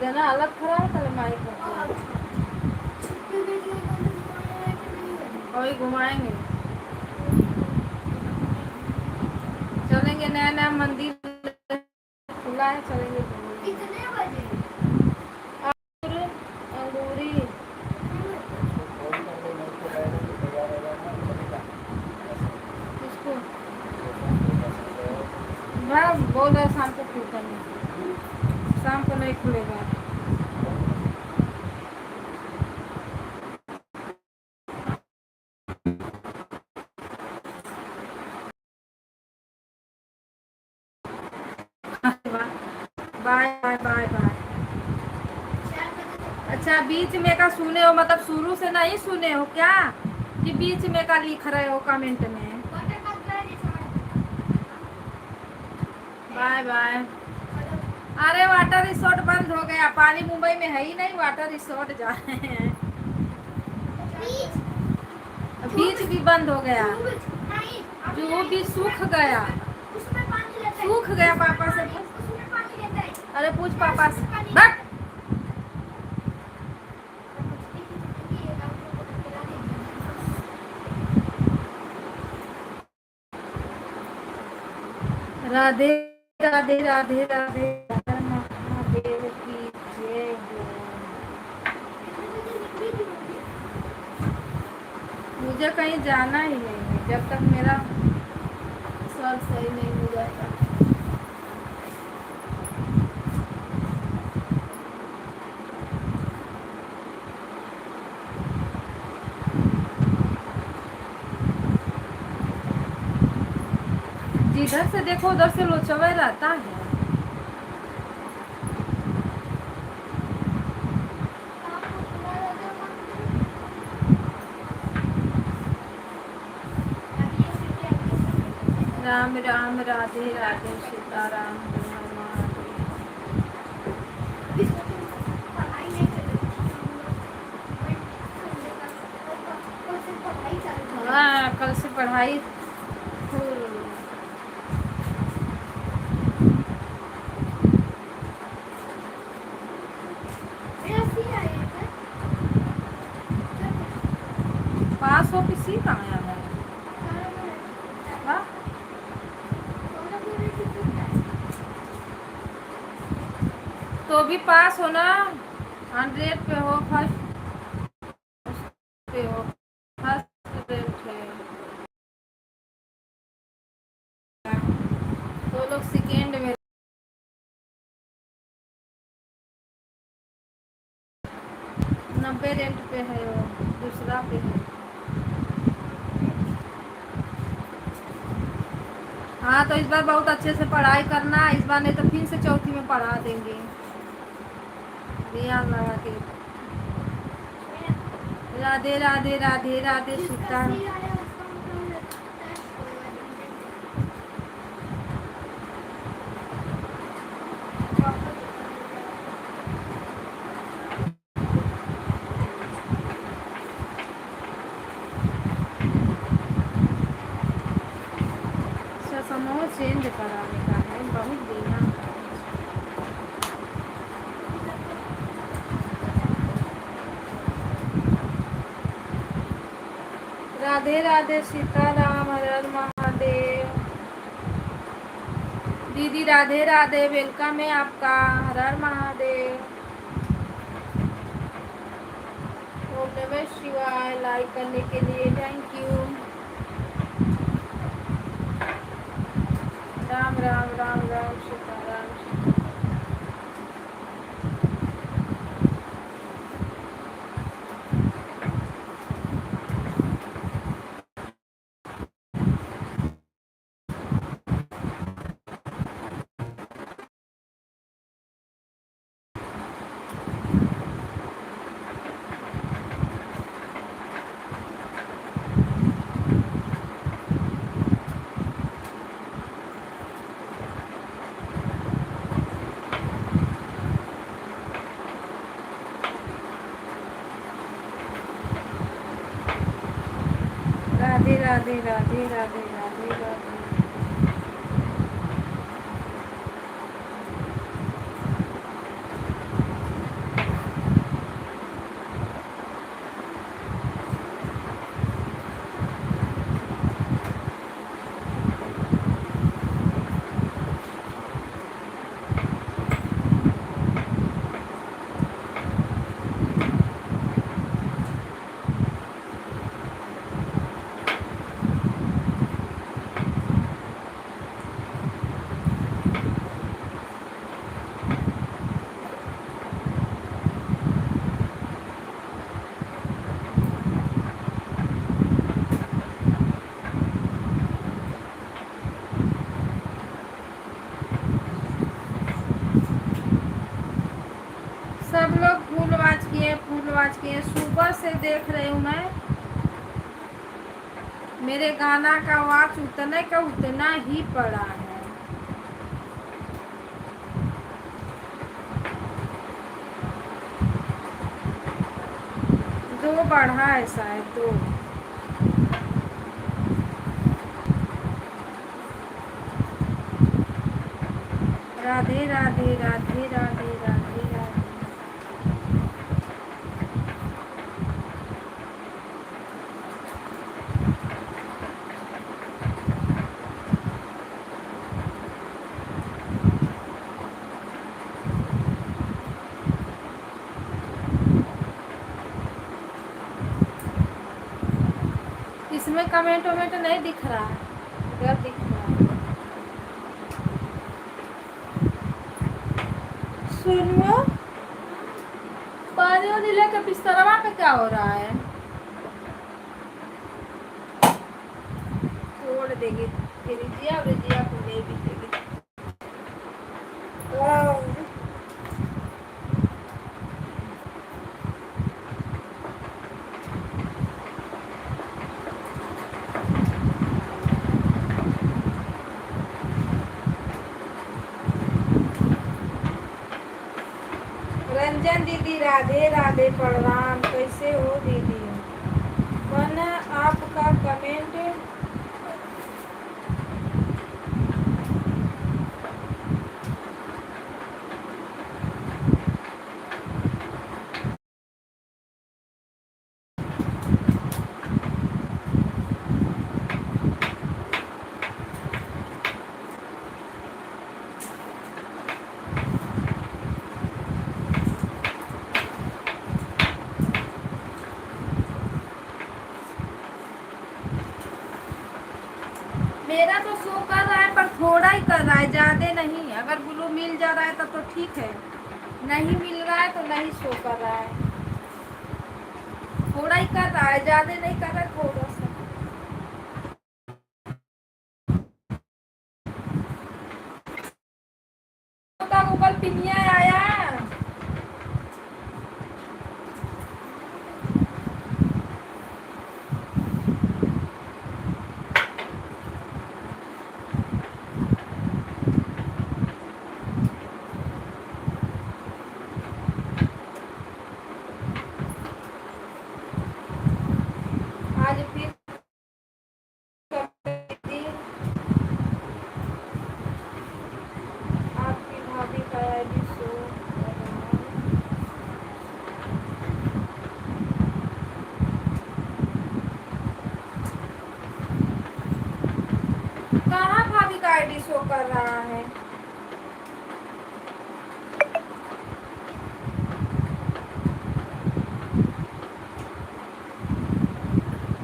ना अलग खड़ा है कल माइक और घुमाएंगे, चलेंगे। नया नया मंदिर खुला है, चलेंगे। कितने बजे? अंगूरी किसको मैं बोल रहा शाम को खुलता नहीं, शाम को नहीं खुलेगा। Bye bye bye bye. अच्छा बीच में का सुने हो, मतलब शुरू से नहीं सुने हो क्या, कि बीच में का लिख रहे हो कमेंट में? Bye bye. अरे वाटर रिसोर्ट बंद हो गया, पानी मुंबई में है ही नहीं, वाटर रिसोर्ट जा रहे हैं। बीच भी बंद हो गया, जो भी सूख गया, सूख गया। पापा से अरे पूछ पापा से। बट राधे राधे राधे राधे महादेव की जय हो। मुझे कहीं जाना ही नहीं है जब तक मेरा कलर सही नहीं हो जाएगा। जिधर से देखो उधर से लोचवे रहता है। आपको खुला रहता है। अभी ये क्या राम राम राधे राधे सीताराम हर हर महादेव। पढ़ाई नहीं कर रहे थे हम लोग। कल से पढ़ाई चालू है। हाँ, कल से पढ़ाई फुल। मेरा सी आया था। पास हो किसी का आया है। हाँ? तो भी पास हो ना, 100 पे हो, फर्स्ट पे हो, फर्स्ट रेट है। तो लोग सेकेंड में 90 रेंट पे है, वो दूसरा पे है। हाँ, तो इस बार बहुत अच्छे से पढ़ाई करना, इस बार नहीं तो फिर से चौथी में पढ़ा देंगे, ध्यान लगा के। राधे राधे राधे राधे सीता। समूह चेंज कराने का है, बहुत देना। राधे राधे सीताराम हर हर महादेव। दीदी राधे राधे, वेलकम है आपका, हर हर महादेव। ओम नमः शिवाय, लाइक करने के लिए थैंक यू। राम राम राम राम सीताराम। राधे राधे राधे राधे राधे राधे। सब लोग फूल वाच किए, सुबह से देख रही हूँ मैं। मेरे गाना का वाच उतने का उतना ही पड़ा है। दो बढ़ा है शायद, दो। राधे राधे राधे राधे राधे राधे। इसमें कमेंट वमेंट नहीं दिख रहा है, इधर दिख रहा है। सोनुआ पानी वानी लेकर बिस्तरवा पे क्या हो रहा है? छोड़ देगी फिर जिया और जिया को ले भी देगी। रंजन दीदी राधे राधे प्रणाम। कैसे हो दीदी? मन आपका कमेंट मेरा तो शो कर रहा है पर थोड़ा ही कर रहा है, ज्यादा नहीं। अगर ब्लू मिल जा रहा है तब तो ठीक है, नहीं मिल रहा है तो नहीं शो कर रहा है। थोड़ा ही कर रहा है, ज्यादा नहीं कर रहा है, थोड़ा सा। तो कल पिनिया आया। आज फिर आपकी भाभी का आईडी शो कर रहा है। कहाँ भाभी का आईडी शो कर रहा है?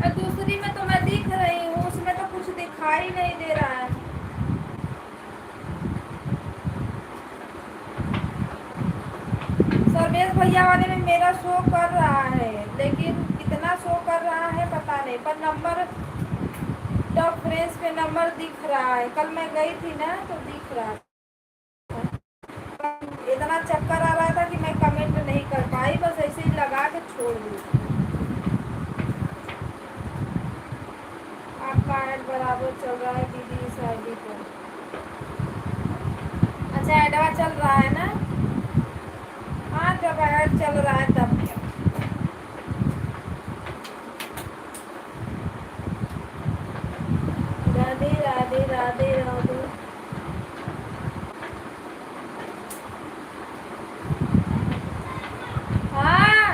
और दूसरी में तो मैं दिख रही हूँ, उसमें तो कुछ दिखाई नहीं दे रहा है। सर्वेश भैया वाले में मेरा शो कर रहा है, लेकिन कितना शो कर रहा है पता नहीं। पर नंबर टॉप फ्रेंड्स पे नंबर दिख रहा है। कल मैं गई थी ना तो दिख रहा था। इतना चक्कर आ रहा था कि मैं कमेंट नहीं कर पाई, बस ऐसे ही लगा के छोड़ दी। आपका ऐड बराबर चल रहा है दीदी इस आईडी पर। अच्छा ऐडवा चल रहा है ना? हाँ जब ऐड चल रहा है तब क्या। राधे राधे राधे राधे। हाँ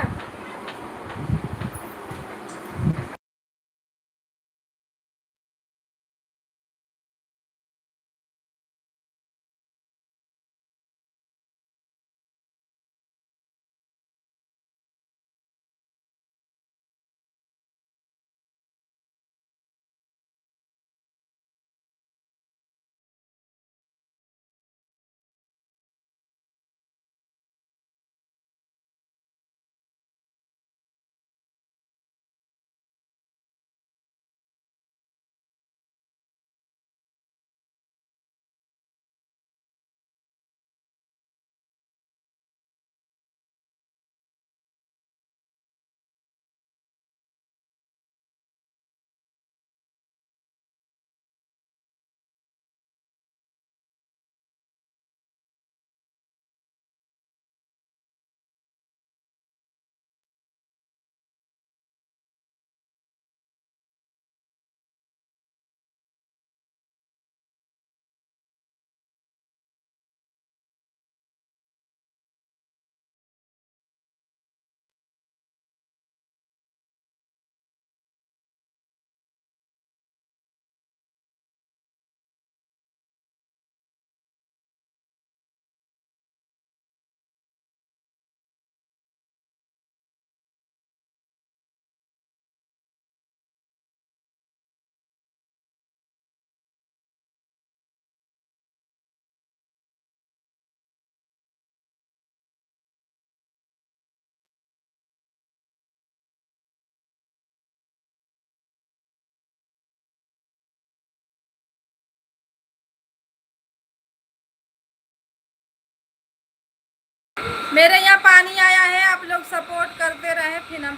मेरे यहाँ पानी आया है, आप लोग सपोर्ट करते रहे, फिर हम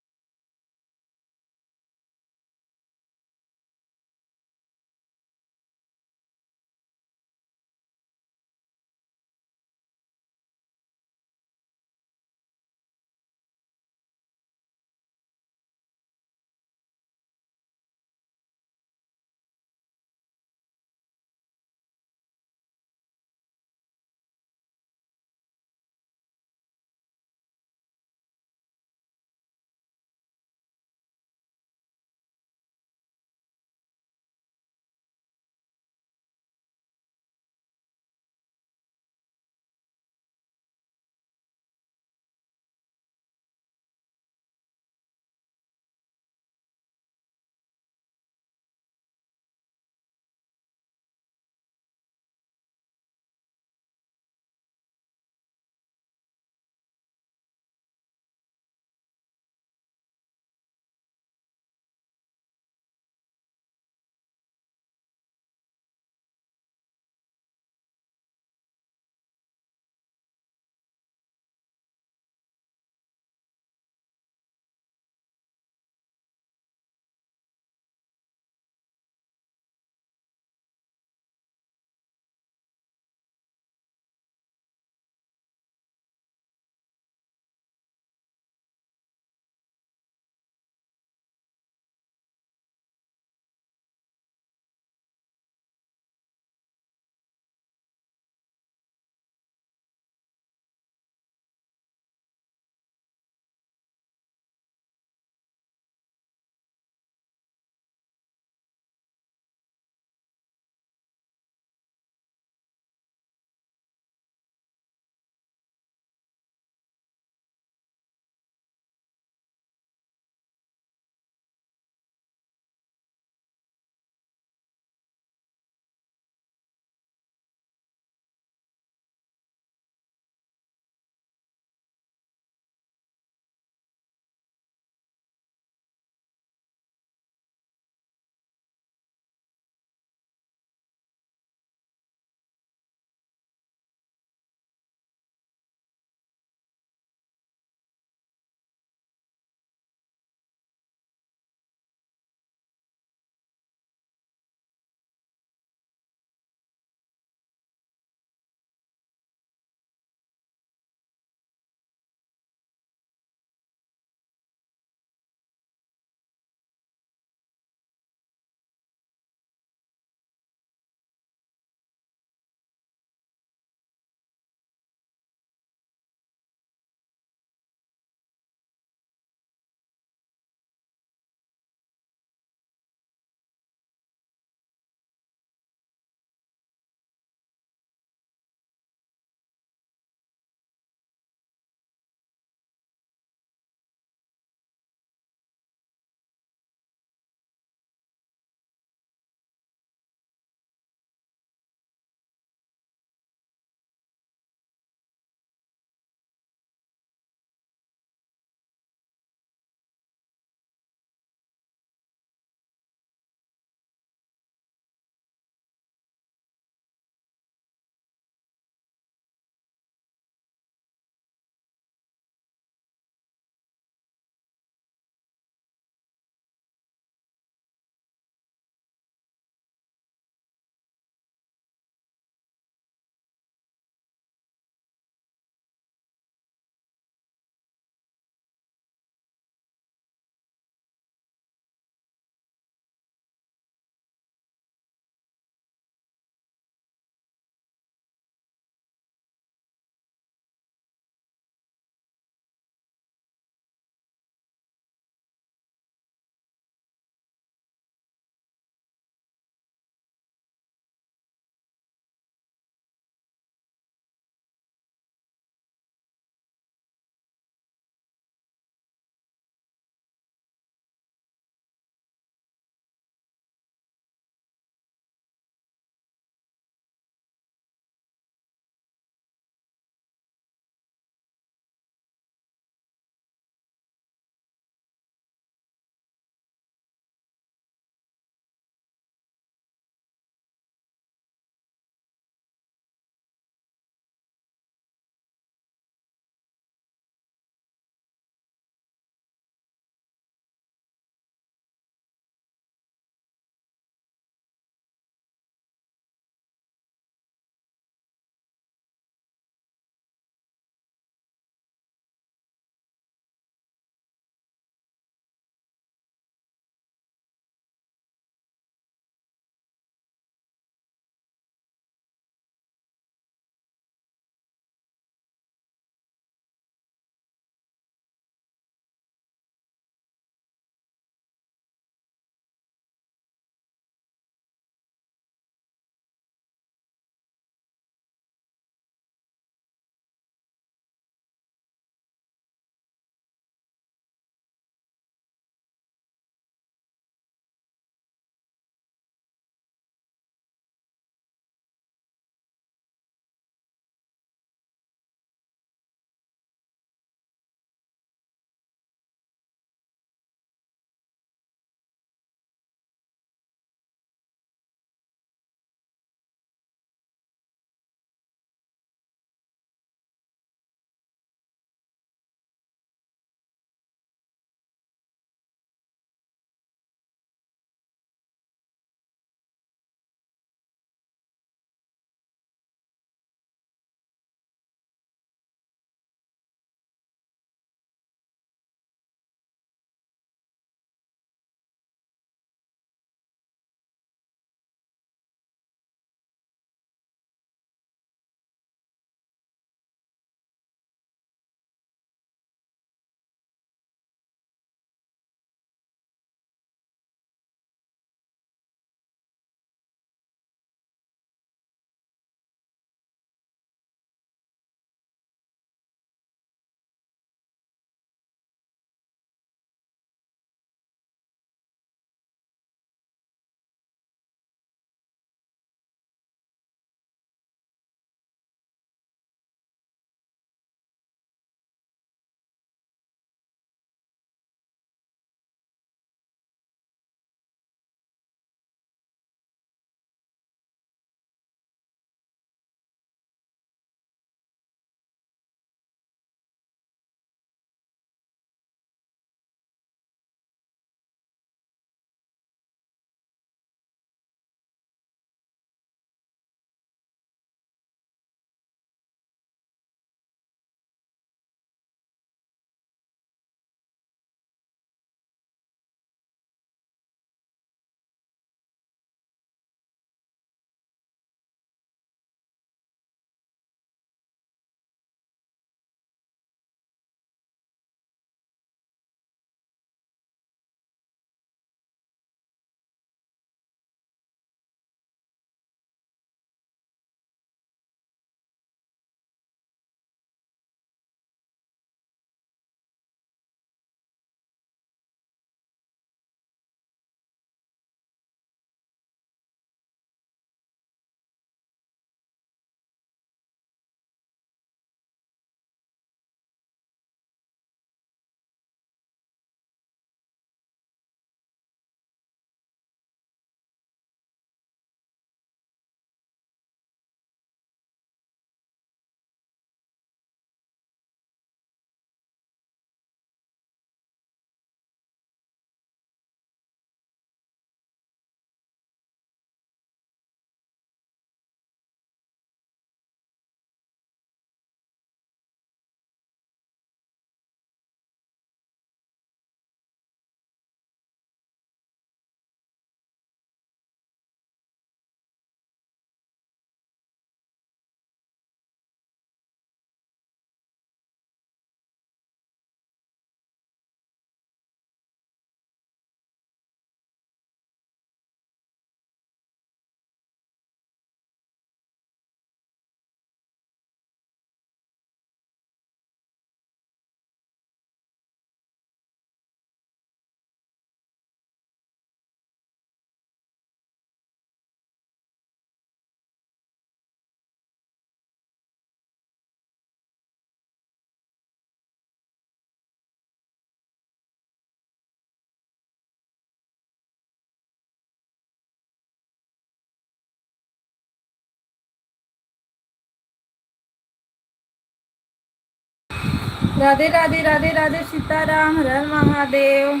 राधे राधे राधे राधे सीताराम, हर हर महादेव।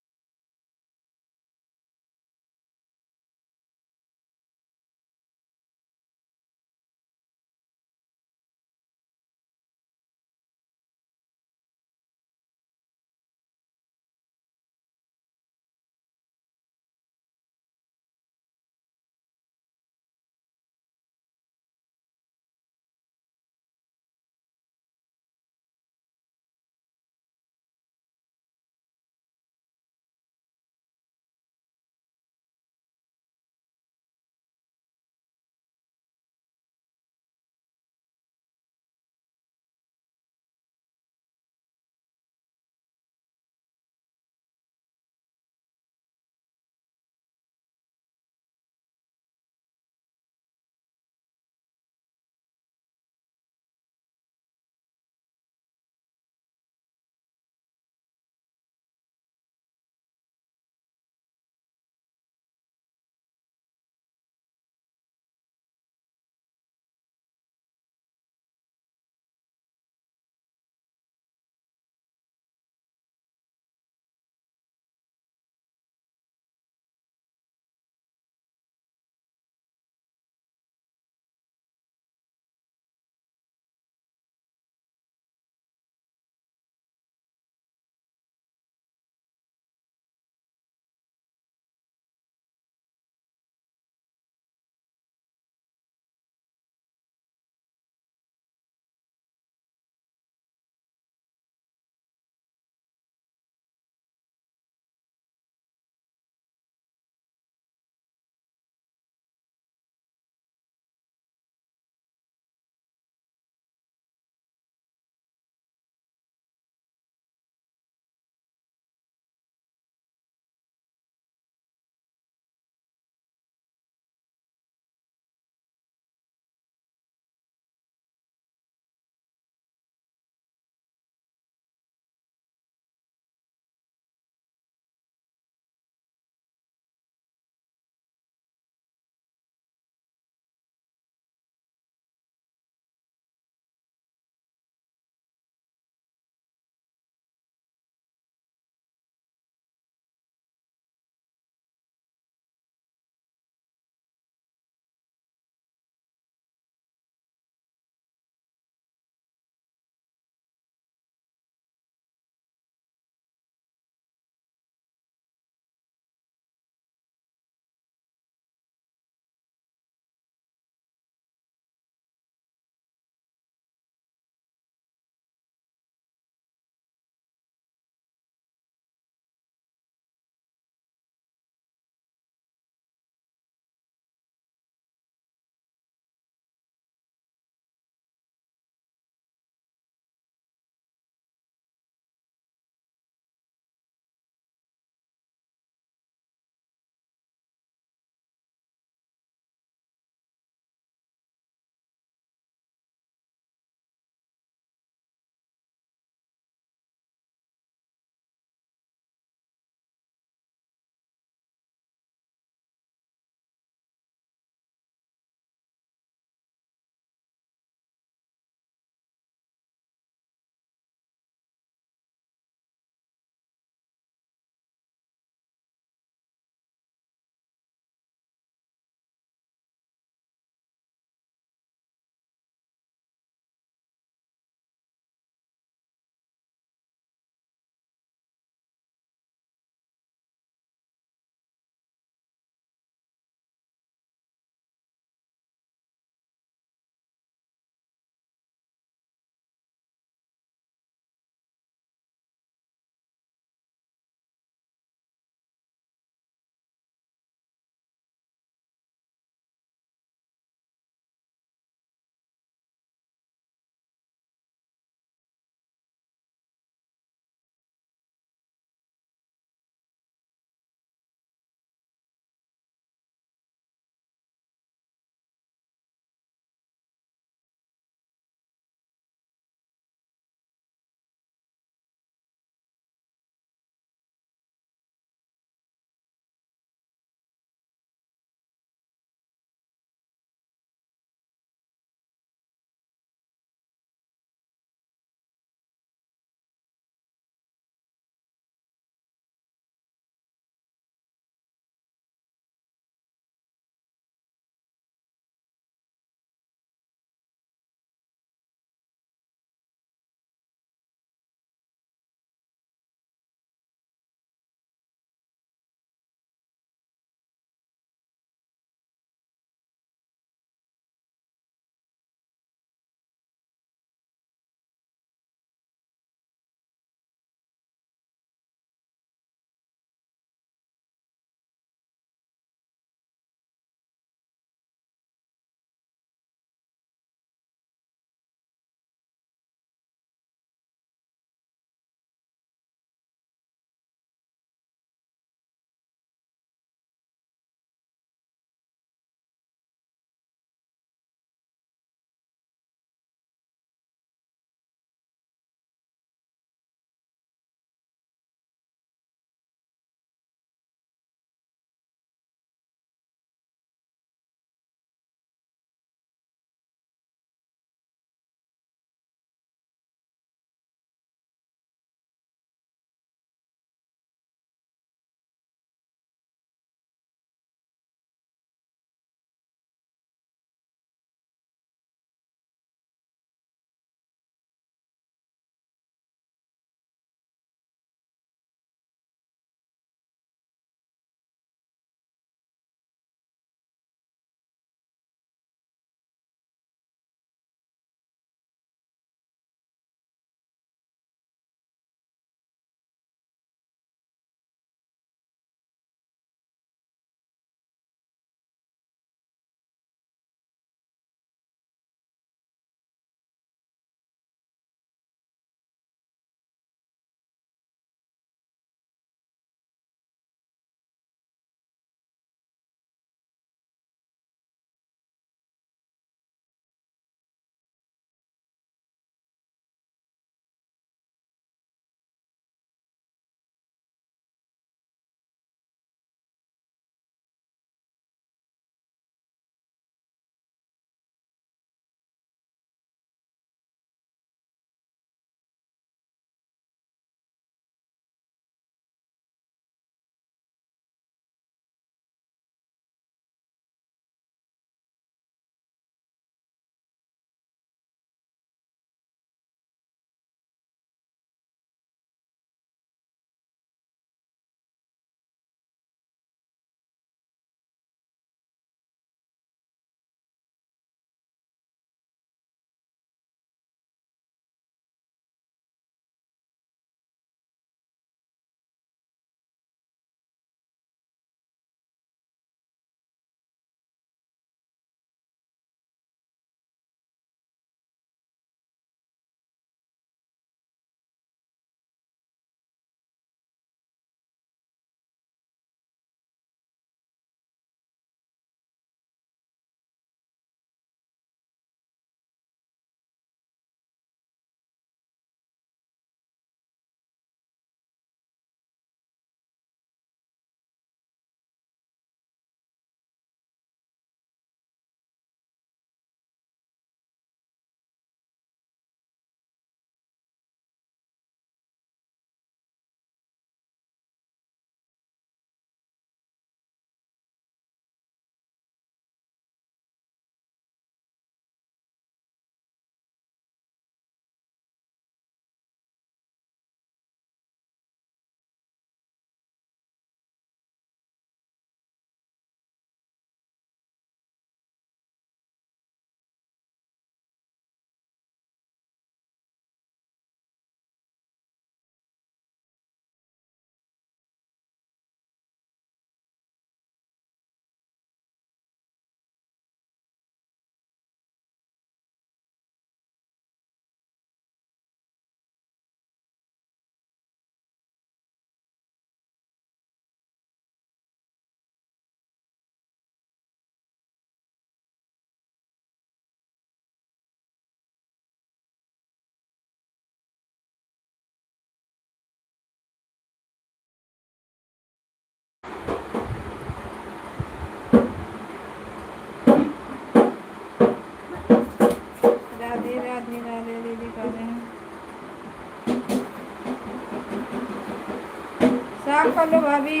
कर लो भाभी।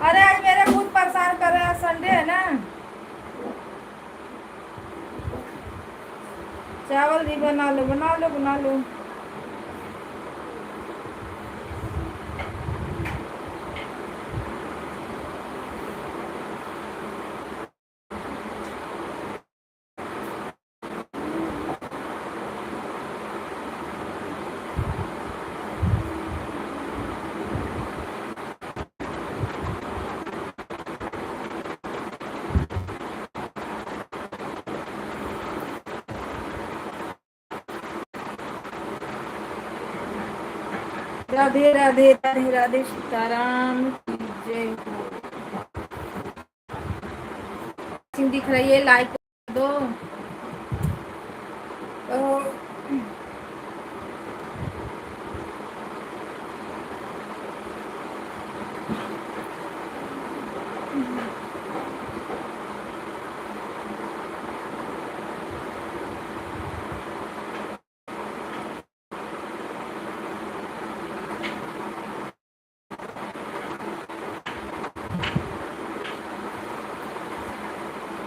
अरे आज मेरे खुद परेशान कर रहे हैं, संडे है ना। चावल भी बना लो बना लो बना लो। राधे राधे राधे राधे सीताराम की जय हो। दिख रही है, लाइक कर दो।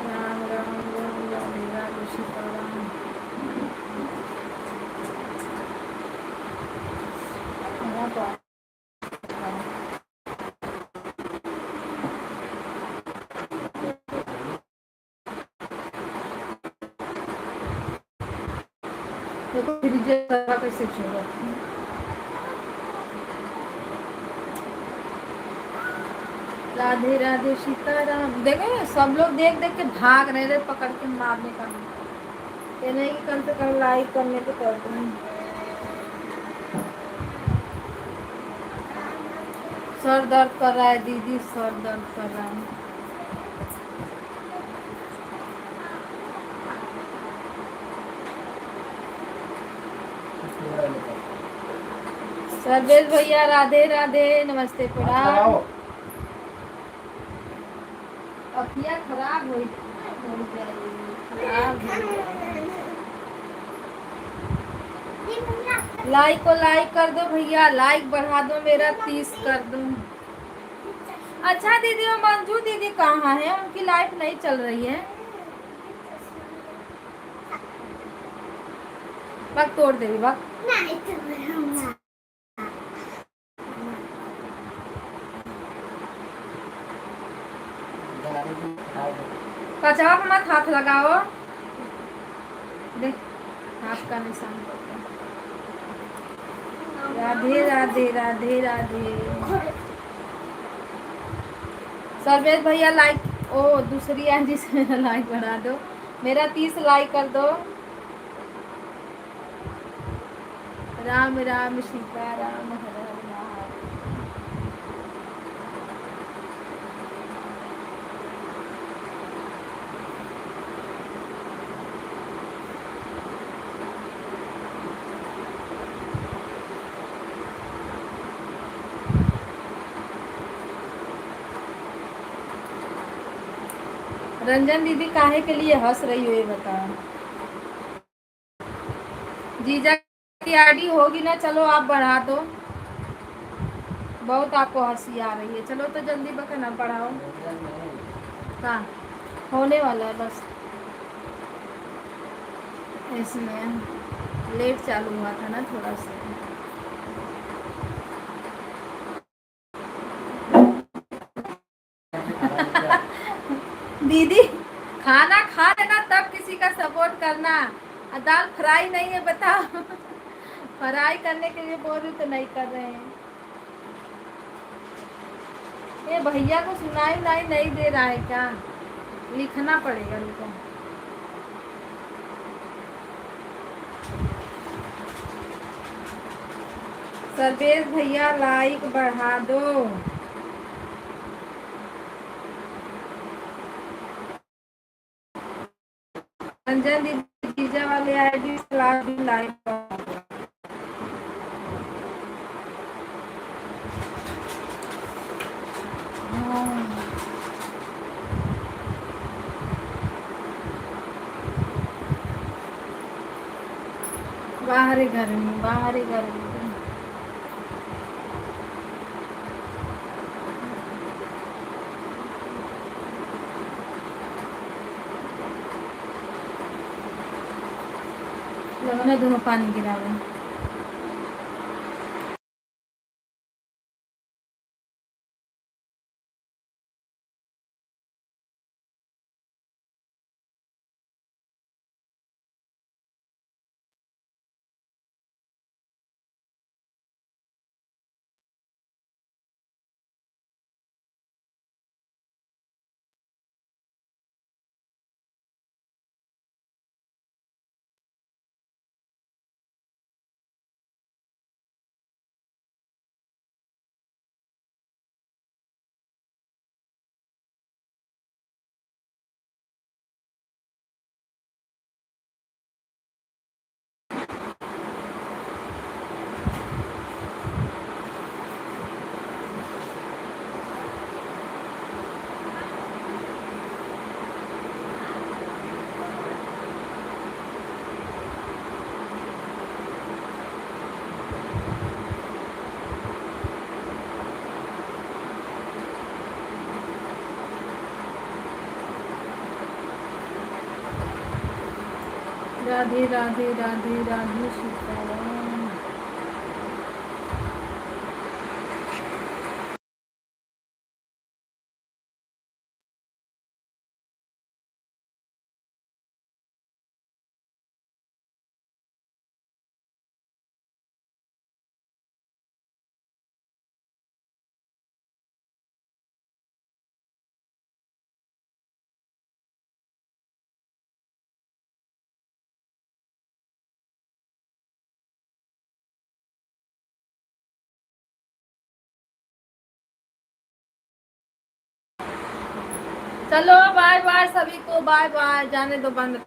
राम राम राम राधे राधे सीताराम। देखो कैसे छोड़ो। राधे राधे सीताराम। देखो सब लोग देख देख के भाग रहे थे पकड़ के मारने का। ये नहीं कि कम से कम लाइक करने को करते हैं। सर दर्द कर रहा है दीदी, सर दर्द कर रहा है। सर्वेश भैया राधे राधे, नमस्ते प्रणाम। अखियाँ खराब हो लाइक को लाइक कर दो भैया, लाइक बढ़ा दो, मेरा 30 कर दो। अच्छा दीदी, वो मंजू दीदी कहाँ है? उनकी लाइफ नहीं चल रही है। वक्त तोड़ देगी वक्त। कचरा पर मत हाथ लगाओ, देख हाथ का निशान पड़ता है। राधे राधे राधे राधे। सर्वेश भैया लाइक, ओ दूसरी है जिसमें लाइक बढ़ा दो, मेरा 30 लाइक कर दो। राम राम सीता राम हर हर महादेव। रंजन दीदी काहे के लिए हंस रही हो ये बताओ। जीजा की आईडी होगी ना, चलो आप बढ़ा दो। बहुत आपको हंसी आ रही है, चलो तो जल्दी बकना बढ़ाओ। कहाँ होने वाला है बस, इसमें लेट चालू हुआ था ना थोड़ा सा। दीदी खाना खा लेना तब किसी का सपोर्ट करना। दाल फ्राई नहीं है बताओ। फ्राई करने के लिए बोल रही तो नहीं कर रहे हैं। ये भैया को सुनाई नहीं दे रहा है क्या? लिखना पड़ेगा उनको। सर्वेश भैया लाइक बढ़ा दो। रंजन दीदी जीजा वाले आईडी लाइक बढ़ा दो। बाहरी गर्मी, बाहरी गर्मी। चलो ना दोनों पानी गिरावे। राधे राधे राधे राधे सीताराम। चलो बाय बाय सभी को, बाय बाय, जाने दो बंद।